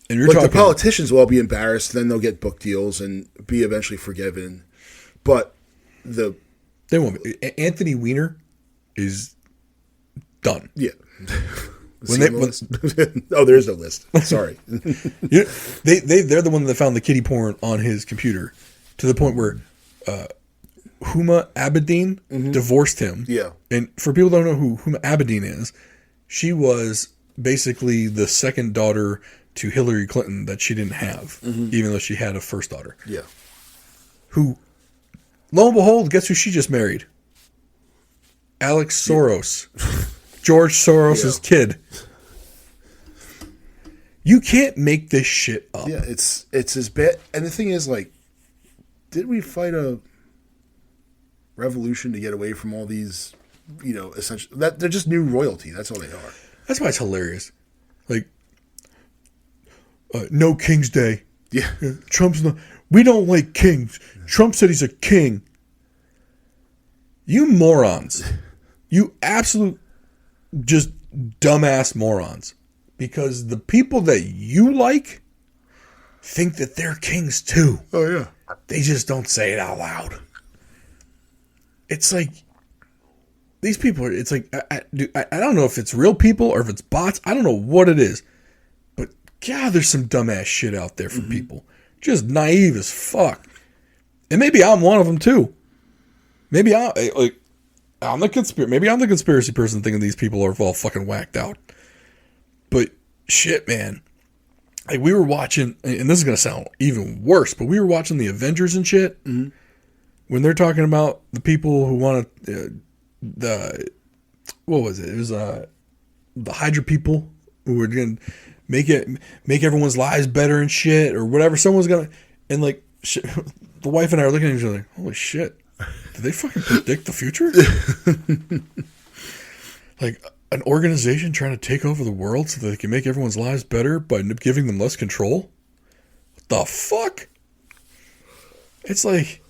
and you're talking. The politicians will all be embarrassed. Then they'll get book deals and be eventually forgiven. But they won't be. Anthony Weiner is done. Yeah. There is no list. Sorry. They're the one that found the kiddie porn on his computer, to the point where Huma Abedin mm-hmm. divorced him. Yeah. And for people who don't know who Huma Abedin is, she was basically the second daughter to Hillary Clinton that she didn't have, mm-hmm. even though she had a first daughter. Yeah. Who, lo and behold, guess who she just married? Alex Soros. George Soros' kid. You can't make this shit up. Yeah, it's as bad. And the thing is, like, did we fight revolution to get away from all these, essentially that they're just new royalty. That's all they are. That's why it's hilarious. Like, no King's Day. Yeah. Trump's not. We don't like kings. Trump said he's a king. You morons. You absolute just dumbass morons. Because the people that you like think that they're kings too. Oh, yeah. They just don't say it out loud. It's like, these people, it's like, I don't know if it's real people or if it's bots. I don't know what it is. But, God, there's some dumbass shit out there for people. Just naive as fuck. And maybe I'm one of them too. Maybe I'm the conspiracy person thinking these people are all fucking whacked out. But shit, man. Like, we were watching, and this is going to sound even worse, but we were watching the Avengers and shit. Mm-hmm. When they're talking about the people who want to, what was it? It was the Hydra people who were going to make everyone's lives better and shit, or whatever. Someone's going to, and like, shit, the wife and I are looking at each other like, holy shit. Did they fucking predict the future? Like, an organization trying to take over the world so that they can make everyone's lives better by giving them less control? What the fuck? It's like...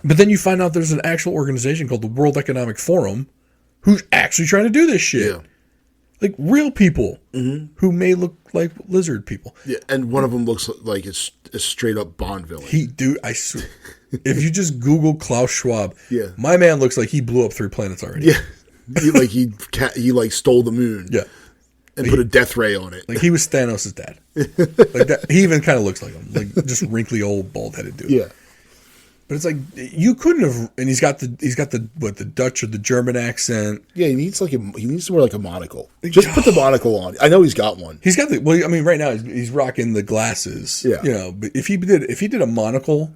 But then you find out there's an actual organization called the World Economic Forum who's actually trying to do this shit. Yeah. Like, real people who may look like lizard people. Yeah, and one of them looks like it's a straight-up Bond villain. Dude, I swear. If you just Google Klaus Schwab, my man looks like he blew up 3 planets already. Yeah. He stole the moon. Yeah. And put a death ray on it. Like, he was Thanos' dad. Like that, he even kind of looks like him. Like, just wrinkly old bald-headed dude. Yeah. But it's like, you couldn't have, and he's got the Dutch or the German accent. Yeah, he needs to wear like a monocle. Just put the monocle on. I know he's got one. He's got right now he's rocking the glasses. Yeah. But if he did a monocle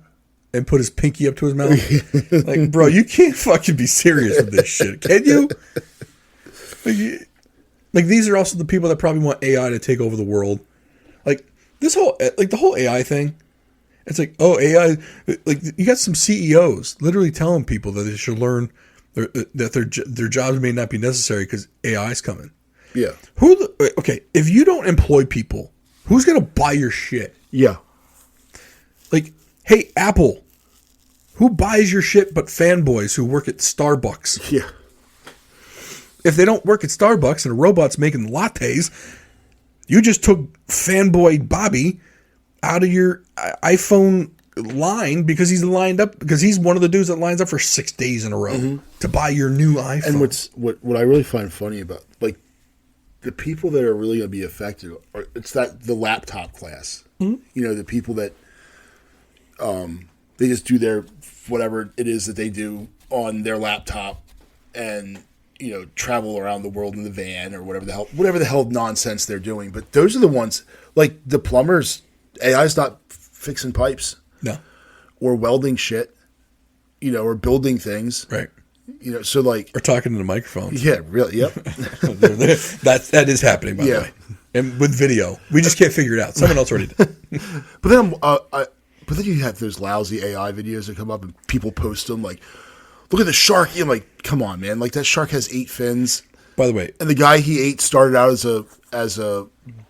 and put his pinky up to his mouth, like, bro, you can't fucking be serious with this shit. Can you? Like, these are also the people that probably want AI to take over the world. Like, the whole AI thing. It's like, oh, AI, like, you got some CEOs literally telling people that they should learn that their jobs may not be necessary because AI is coming. Yeah. Okay, if you don't employ people, who's going to buy your shit? Yeah. Like, hey, Apple, who buys your shit but fanboys who work at Starbucks? Yeah. If they don't work at Starbucks and a robot's making lattes, you just took fanboy Bobby out of your iPhone line because he's one of the dudes that lines up for 6 days in a row to buy your new iPhone. And what I really find funny about, like, the people that are really going to be affected it's the laptop class. Mm-hmm. The people that they just do their whatever it is that they do on their laptop and travel around the world in the van or whatever the hell nonsense they're doing. But those are the ones, like the plumbers. AI's not fixing pipes. No. Or welding shit, or building things. Right. So like... Or talking to the microphones. Yeah, really, yep. That is happening, by the way. And with video. We just can't figure it out. Someone else already did. But then you have those lousy AI videos that come up and people post them like, look at the shark. I'm like, come on, man. Like, that shark has 8 fins. By the way. And the guy he ate started out as a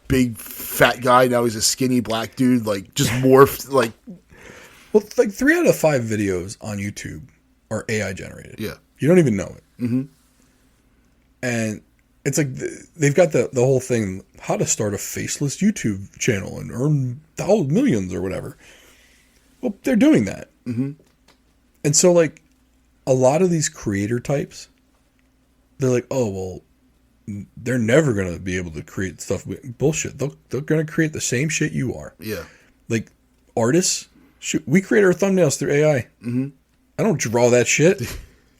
big fat guy. Now he's a skinny black dude, like, just morphed. Like, well, like 3 out of 5 videos on YouTube are AI generated. Yeah, you don't even know it. Mm-hmm. And it's like they've got the whole thing: how to start a faceless YouTube channel and earn millions or whatever. Well, they're doing that, and so like a lot of these creator types, they're like, oh well. They're never going to be able to create stuff. Bullshit. They're going to create the same shit you are. Yeah. Like, artists, we create our thumbnails through AI. Mm-hmm. I don't draw that shit.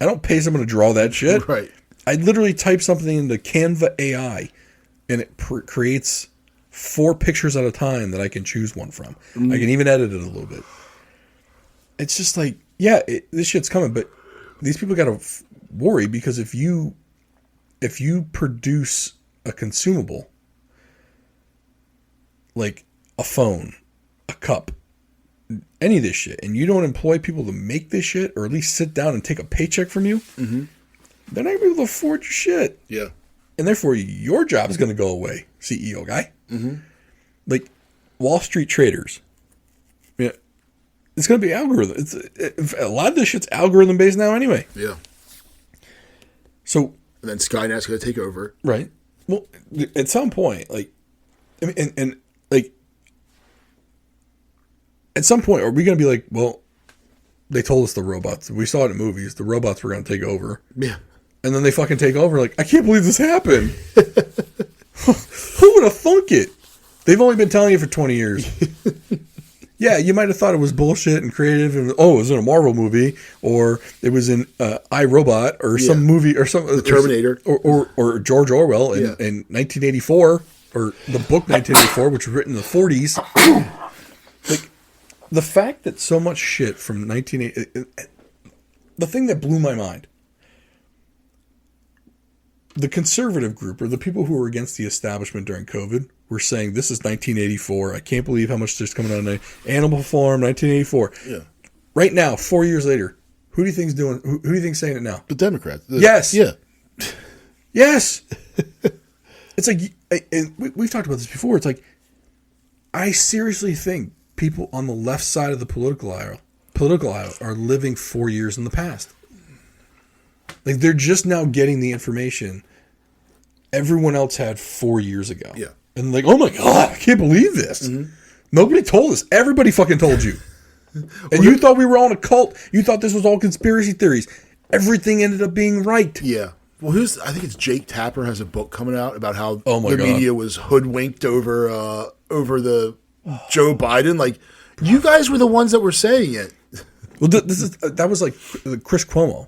I don't pay someone to draw that shit. Right. I literally type something into Canva AI, and it creates 4 pictures at a time that I can choose one from. Mm-hmm. I can even edit it a little bit. It's just like, yeah, this shit's coming, but these people got to worry because if you produce a consumable, like a phone, a cup, any of this shit, and you don't employ people to make this shit, or at least sit down and take a paycheck from you, they're not going to be able to afford your shit. Yeah. And therefore, your job is going to go away, CEO guy. Like, Wall Street traders. Yeah, it's going to be algorithm. A lot of this shit's algorithm based now anyway. Yeah. So. And then Skynet's going to take over. Right. Well, at some point, like, I mean, and like, at some point, are we going to be like, well, they told us the robots. We saw it in movies. The robots were going to take over. Yeah. And then they fucking take over. Like, I can't believe this happened. Who would have thunk it? They've only been telling you for 20 years. Yeah, you might have thought it was bullshit and creative. And, it was in a Marvel movie, or it was in iRobot, or some movie, or some The Terminator, or George Orwell in 1984, or the book 1984, which was written in the 40s. Like, the fact that so much shit from 1980, the thing that blew my mind. The conservative group, or the people who were against the establishment during COVID, were saying, this is 1984. I can't believe how much there's coming out of Animal Farm, 1984. Yeah. Right now, 4 years later, who do you think's doing? Who do you think's saying it now? The Democrats. Yes. Yeah. Yes. It's like, and we've talked about this before. It's like, I seriously think people on the left side of the political aisle are living 4 years in the past. Like, they're just now getting the information everyone else had 4 years ago. Yeah. And like, oh my God, I can't believe this. Nobody told us. Everybody fucking told you. And you thought we were all in a cult. You thought this was all conspiracy theories. Everything ended up being right. Yeah. Well, I think it's Jake Tapper has a book coming out about how God. media was hoodwinked over the Joe Biden. Like, you guys were the ones that were saying it. Well, that was like Chris Cuomo.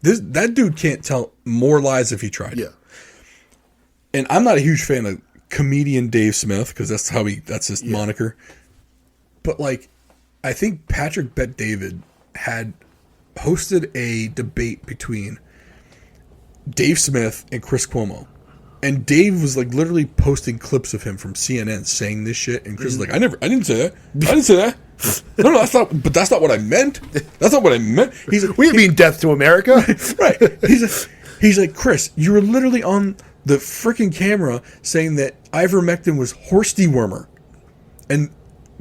That dude can't tell more lies if he tried. Yeah. And I'm not a huge fan of comedian Dave Smith, because that's his moniker. But like, I think Patrick Bet-David had hosted a debate between Dave Smith and Chris Cuomo. And Dave was like literally posting clips of him from CNN saying this shit, and Chris is like, I didn't say that. I didn't say that. No, that's not what I meant. That's not what I meant. He's like, We didn't mean death to America. Right. He's like, Chris, you were literally on the freaking camera saying that ivermectin was horse dewormer. And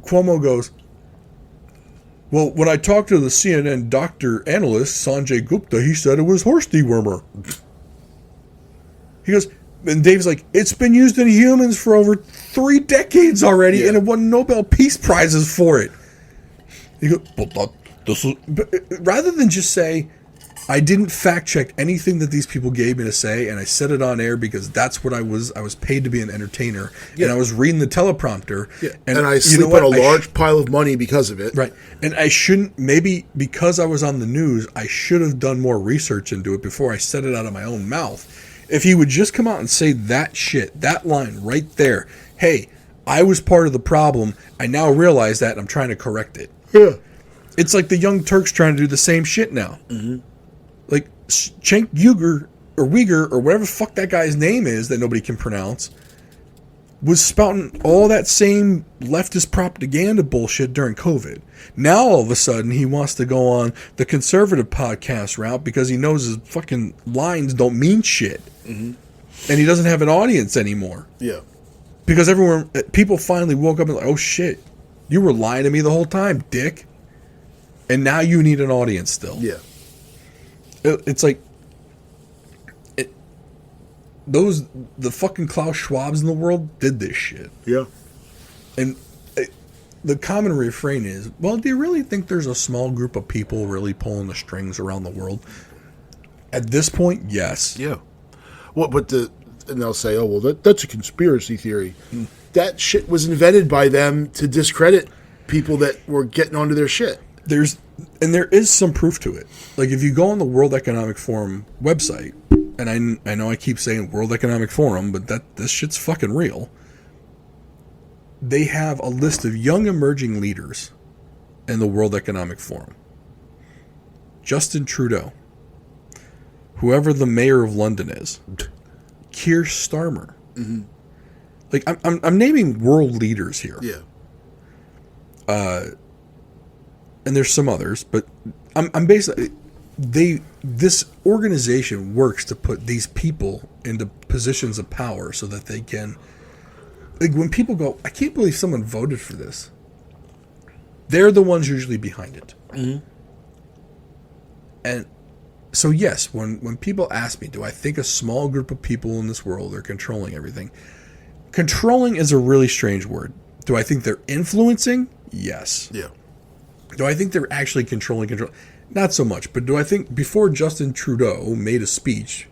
Cuomo goes, well, when I talked to the CNN doctor analyst, Sanjay Gupta, he said it was horse dewormer. He goes, and Dave's like, it's been used in humans for over 3 decades already, and it won Nobel Peace Prizes for it. He goes, but rather than just say, I didn't fact check anything that these people gave me to say, and I said it on air because that's what I was. I was paid to be an entertainer, and I was reading the teleprompter. Yeah. And I sleep on a large pile of money because of it. Right. And I shouldn't, maybe because I was on the news, I should have done more research into it before I said it out of my own mouth. If he would just come out and say that shit, that line right there, hey, I was part of the problem. I now realize that, and I'm trying to correct it. Yeah. It's like the Young Turks trying to do the same shit now. Mm-hmm. Like Cenk Uygur or whatever the fuck that guy's name is that nobody can pronounce was spouting all that same leftist propaganda bullshit during COVID. Now all of a sudden he wants to go on the conservative podcast route because he knows his fucking lines don't mean shit. Mm-hmm. And he doesn't have an audience anymore. Yeah. Because people finally woke up and like, oh shit, you were lying to me the whole time, dick. And now you need an audience still. Yeah. It's like the fucking Klaus Schwabs in the world did this shit. Yeah. And the common refrain is, well, do you really think there's a small group of people really pulling the strings around the world? At this point, yes. Yeah. Well, and they'll say, oh, well, that's a conspiracy theory. That shit was invented by them to discredit people that were getting onto their shit. There is some proof to it. Like, if you go on the World Economic Forum website, and I know I keep saying World Economic Forum, but this shit's fucking real. They have a list of young emerging leaders in the World Economic Forum. Justin Trudeau, whoever the mayor of London is, Keir Starmer. Mm-hmm. Like, I'm naming world leaders here. Yeah. and there's some others, but I'm basically this organization works to put these people into positions of power so that they can, like, when people go, I can't believe someone voted for this. They're the ones usually behind it. Mm-hmm. And so yes, when people ask me, do I think a small group of people in this world are controlling everything? Controlling is a really strange word. Do I think they're influencing? Yes. Yeah. Do I think they're actually controlling? Not so much. But do I think before Justin Trudeau made a speech,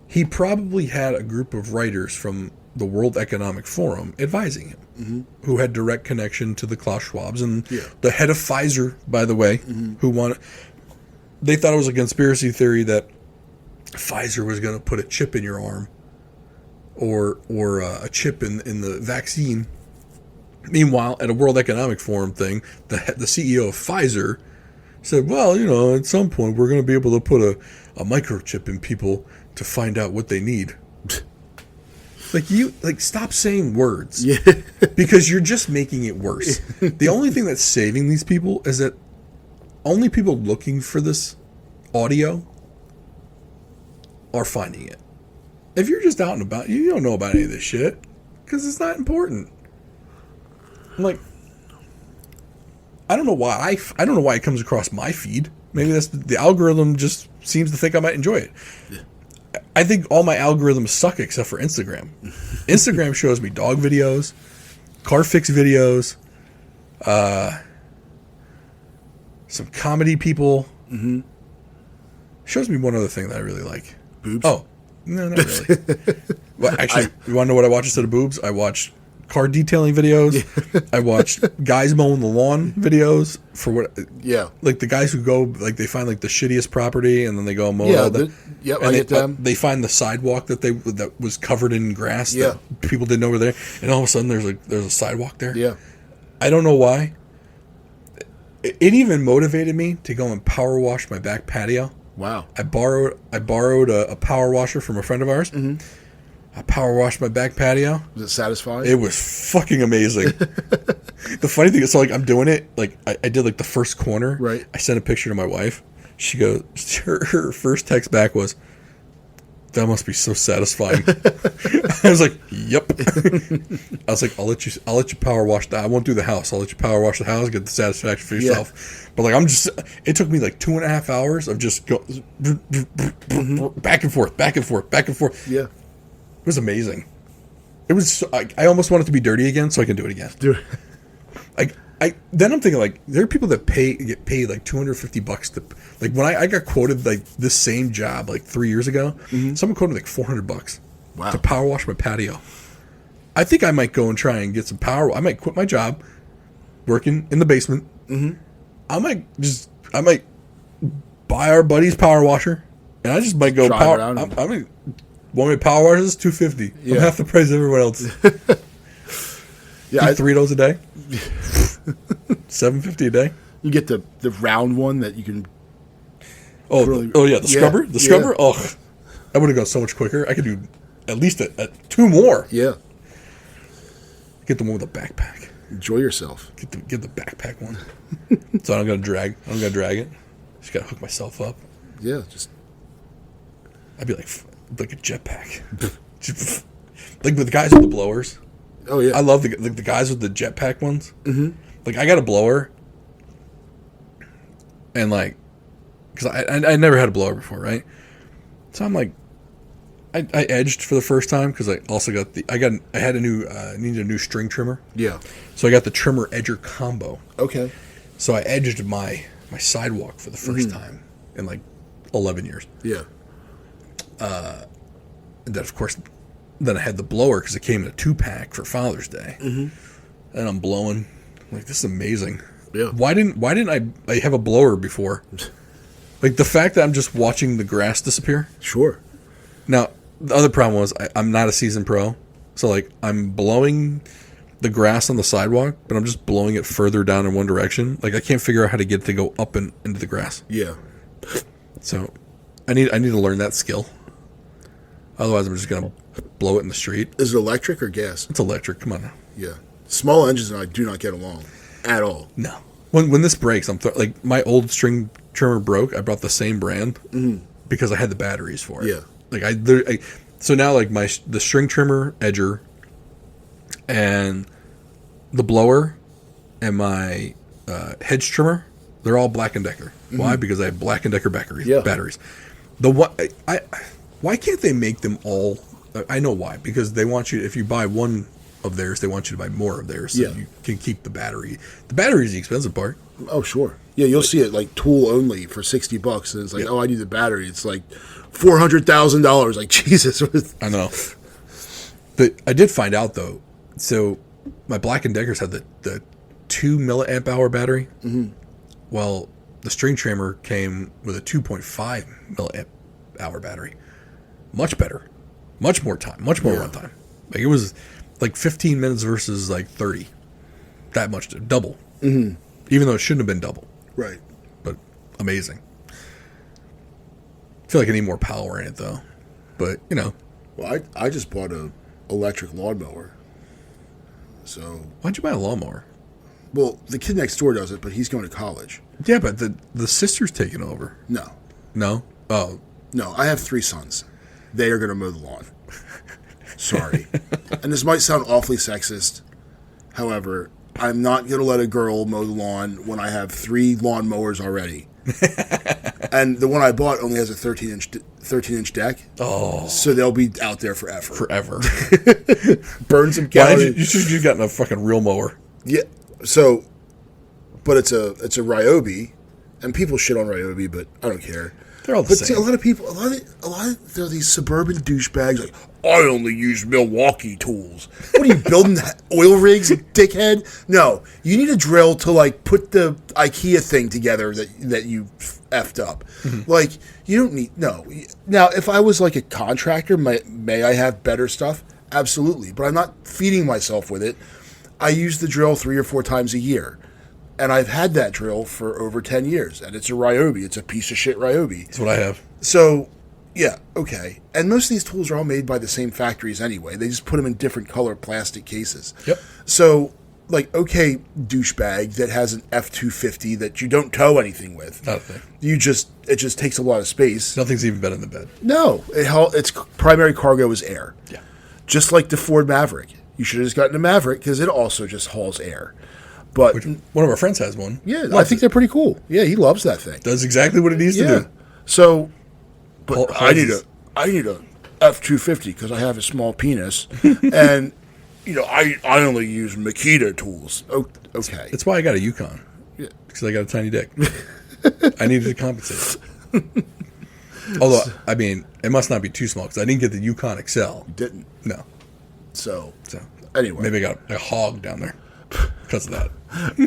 he probably had a group of writers from the World Economic Forum advising him, mm-hmm. who had direct connection to the Klaus Schwabs and the head of Pfizer, by the way, mm-hmm. who wanted. They thought it was a conspiracy theory that Pfizer was going to put a chip in your arm, or a chip in the vaccine. Meanwhile, at a World Economic Forum thing, the CEO of Pfizer said, well, at some point we're going to be able to put a microchip in people to find out what they need. Stop saying words. Yeah. Because you're just making it worse. The only thing that's saving these people is that only people looking for this audio are finding it. If you're just out and about, you don't know about any of this shit because it's not important. I'm like, I don't know why it comes across my feed. Maybe that's the algorithm just seems to think I might enjoy it. Yeah. I think all my algorithms suck except for Instagram. Instagram shows me dog videos, car fix videos, some comedy people. Mm-hmm. Shows me one other thing that I really like. Boobs? Oh, no, not really. Well, actually, you want to know what I watch instead of boobs? I watch car detailing videos. I watched guys mowing the lawn videos for what? Yeah, like the guys who go, like they find like the shittiest property and then they go mow all that. Yeah, I get them. They find the sidewalk that was covered in grass. Yeah, that people didn't know were there, and all of a sudden there's a sidewalk there. Yeah, I don't know why. It even motivated me to go and power wash my back patio. Wow! I borrowed a power washer from a friend of ours. Mm-hmm. I power washed my back patio. Was it satisfying? It was fucking amazing. The funny thing is, so like I'm doing it, like I did like the first corner. Right. I sent a picture to my wife. She goes, her first text back was, "That must be so satisfying." I was like, "Yep." I was like, "I'll let you power wash that. I won't do the house. I'll let you power wash the house, get the satisfaction for yourself." Yeah. But like it took me like 2.5 hours of just go back and forth, back and forth, back and forth. Yeah. It was amazing. It was. I almost want it to be dirty again, so I can do it again. Dude. Then I'm thinking like there are people that get paid like $250 to, like when I got quoted like this same job like 3 years ago. Mm-hmm. Someone quoted like $400 to power wash my patio. I think I might go and try and get some power. I might quit my job, working in the basement. Mm-hmm. I might buy our buddy's power washer, and I just might go power. I mean. One of my power washers is $250. Yeah. I'm half the price of everyone else. Yeah, 3 of those a day. $750 a day. You get the round one that you can. The scrubber. The scrubber. Oh, I would have gone so much quicker. I could do at least 2 more. Yeah. Get the one with a backpack. Enjoy yourself. Get the backpack one. So I'm gonna drag it. Just gotta hook myself up. Yeah, just. I'd be like a jetpack. Like with the guys with the blowers. Oh yeah, I love the guys with the jetpack ones. Mm-hmm. Like I got a blower, and like, because I never had a blower before, right? So I'm like, I edged for the first time because I also got needed a new string trimmer. Yeah. So I got the trimmer edger combo. Okay. So I edged my sidewalk for the first time in like 11 years. Yeah. And then, of course, I had the blower because it came in a 2-pack for Father's Day. Mm-hmm. And I'm blowing. I'm like, this is amazing. Yeah. Why didn't I have a blower before? Like, the fact that I'm just watching the grass disappear. Sure. Now, the other problem was I'm not a seasoned pro. So, like, I'm blowing the grass on the sidewalk, but I'm just blowing it further down in one direction. Like, I can't figure out how to get it to go up and into the grass. Yeah. So, I need to learn that skill. Otherwise, I'm just going to blow it in the street. Is it electric or gas? It's electric. Come on now. Yeah. Small engines and I do not get along at all. No. when this breaks, like my old string trimmer broke. I brought the same brand because I had the batteries for it. Yeah. Like so now like the string trimmer edger and the blower and my hedge trimmer, they're all Black & Decker. Why? Because I have Black & Decker batteries. Why can't they make them all? I know why. Because they want you, if you buy one of theirs, they want you to buy more of theirs so you can keep the battery. The battery is the expensive part. Oh, sure. Yeah, you'll see it like tool only for $60, and it's like, I need the battery. It's like $400,000. Like, Jesus. I know. But I did find out though. So my Black & Deckers had the 2 milliamp hour battery. Mm-hmm. Well, the string trimmer came with a 2.5 milliamp hour battery. Much better. Much more time. Much more runtime. Like it was like 15 minutes versus like 30. That much. Double. Mm-hmm. Even though it shouldn't have been double. Right. But amazing. I feel like I need more power in it though. But, you know. Well, I just bought a electric lawnmower. So. Why'd you buy a lawnmower? Well, the kid next door does it, but he's going to college. Yeah, but the sister's taking over. No. No? Oh. No, I have 3 sons. They are going to mow the lawn. Sorry. And this might sound awfully sexist. However, I'm not going to let a girl mow the lawn when I have 3 lawn mowers already. And the one I bought only has a 13-inch deck. Oh. So they'll be out there forever. Forever. Burn some Why calories. you should have gotten a fucking real mower. Yeah. So, but it's a Ryobi, and people shit on Ryobi, but I don't care. They're all the But same. see, a lot of there are these suburban douchebags like, I only use Milwaukee tools. What are you building oil rigs, dickhead? No, you need a drill to like put the IKEA thing together that you effed up. Mm-hmm. Like you don't need Now, if I was like a contractor, may I have better stuff? Absolutely, but I'm not feeding myself with it. I use the drill 3 or 4 times a year. And I've had that drill for over 10 years. And it's a Ryobi. It's a piece of shit Ryobi. That's what I have. So, yeah, okay. And most of these tools are all made by the same factories anyway. They just put them in different color plastic cases. Yep. So, like, okay, douchebag that has an F-250 that you don't tow anything with. Not a thing. It just takes a lot of space. Nothing's even better than the bed. No. Its primary cargo is air. Yeah. Just like the Ford Maverick. You should have just gotten a Maverick because it also just hauls air. But one of our friends has one. Yeah, I think they're pretty cool. Yeah, he loves that thing. Does exactly what it needs to do. So, but I need a F-250 because I have a small penis, and I only use Makita tools. Okay, That's why I got a Yukon. Yeah, because I got a tiny dick. I needed to compensate. Although, I mean, it must not be too small because I didn't get the Yukon XL. You didn't. No. So anyway, maybe I got a hog down there because of that.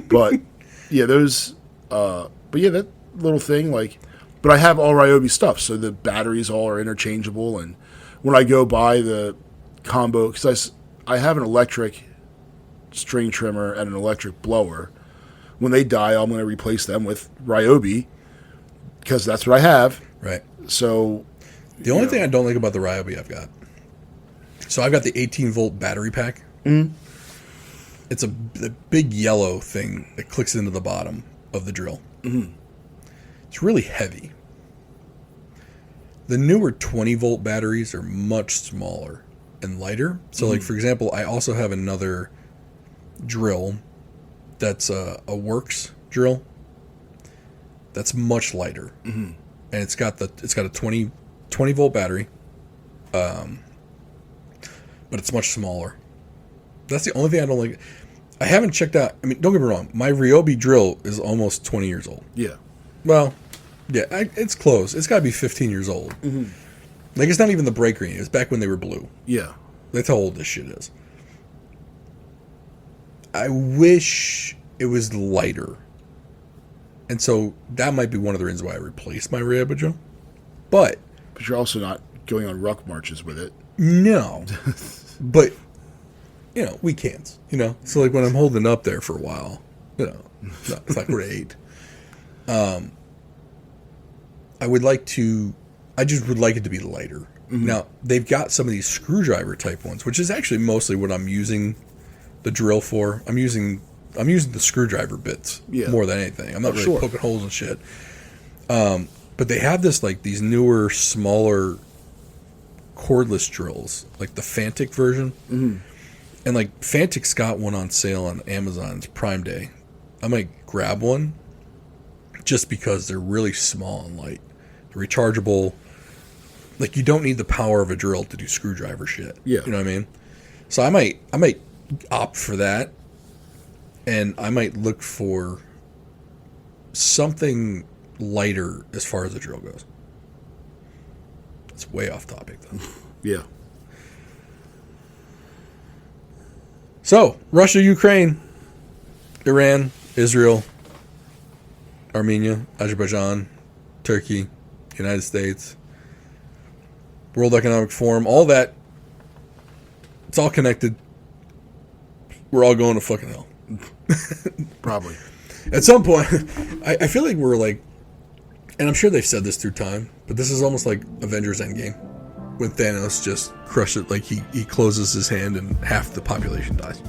But yeah, that little thing, like, but I have all Ryobi stuff, so the batteries all are interchangeable. And when I go buy the combo, because I have an electric string trimmer and an electric blower. When they die, I'm going to replace them with Ryobi because that's what I have. Right. So the only thing I don't like about the Ryobi I've got. So I've got the 18-volt battery pack. Mm-hmm. It's the big yellow thing that clicks into the bottom of the drill. Mm-hmm. It's really heavy. The newer 20-volt batteries are much smaller and lighter. So, like, for example, I also have another drill that's a Works drill that's much lighter. Mm-hmm. And it's got a 20-volt battery, but it's much smaller. That's the only thing I don't like. I haven't checked out. I mean, don't get me wrong. My Ryobi drill is almost 20 years old. Yeah. Well, yeah, it's close. It's got to be 15 years old. Mm-hmm. Like, it's not even the break green. It's back when they were blue. Yeah. That's how old this shit is. I wish it was lighter. And so that might be one of the reasons why I replaced my Ryobi drill. But you're also not going on ruck marches with it. No. But we can't, So, like, when I'm holding up there for a while, it's not great. I just would like it to be lighter. Mm-hmm. Now, they've got some of these screwdriver type ones, which is actually mostly what I'm using the drill for. I'm using I'm using the screwdriver bits more than anything. I'm not really poking holes and shit. But they have this like these newer, smaller cordless drills, like the Fantic version. Mm-hmm. And like Fantic's got one on sale on Amazon's Prime Day. I might grab one just because they're really small and light. They're rechargeable. Like, you don't need the power of a drill to do screwdriver shit. Yeah. You know what I mean? So I might opt for that, and I might look for something lighter as far as the drill goes. It's way off topic, though. Yeah. So, Russia, Ukraine, Iran, Israel, Armenia, Azerbaijan, Turkey, United States, World Economic Forum, all that, it's all connected. We're all going to fucking hell. Probably. At some point, I feel like we're like, and I'm sure they've said this through time, but this is almost like Avengers Endgame, when Thanos just crushed it, like he closes his hand and half the population dies.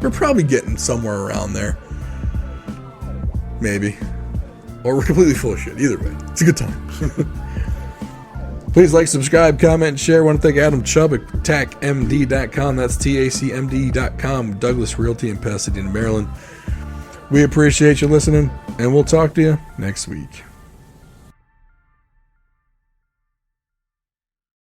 We're probably getting somewhere around there. Maybe. Or we're completely full of shit. Either way, it's a good time. Please like, subscribe, comment, and share. I want to thank Adam Chubb at TACMD.com. That's TACMD.com. Douglas Realty in Pasadena, Maryland. We appreciate you listening, and we'll talk to you next week.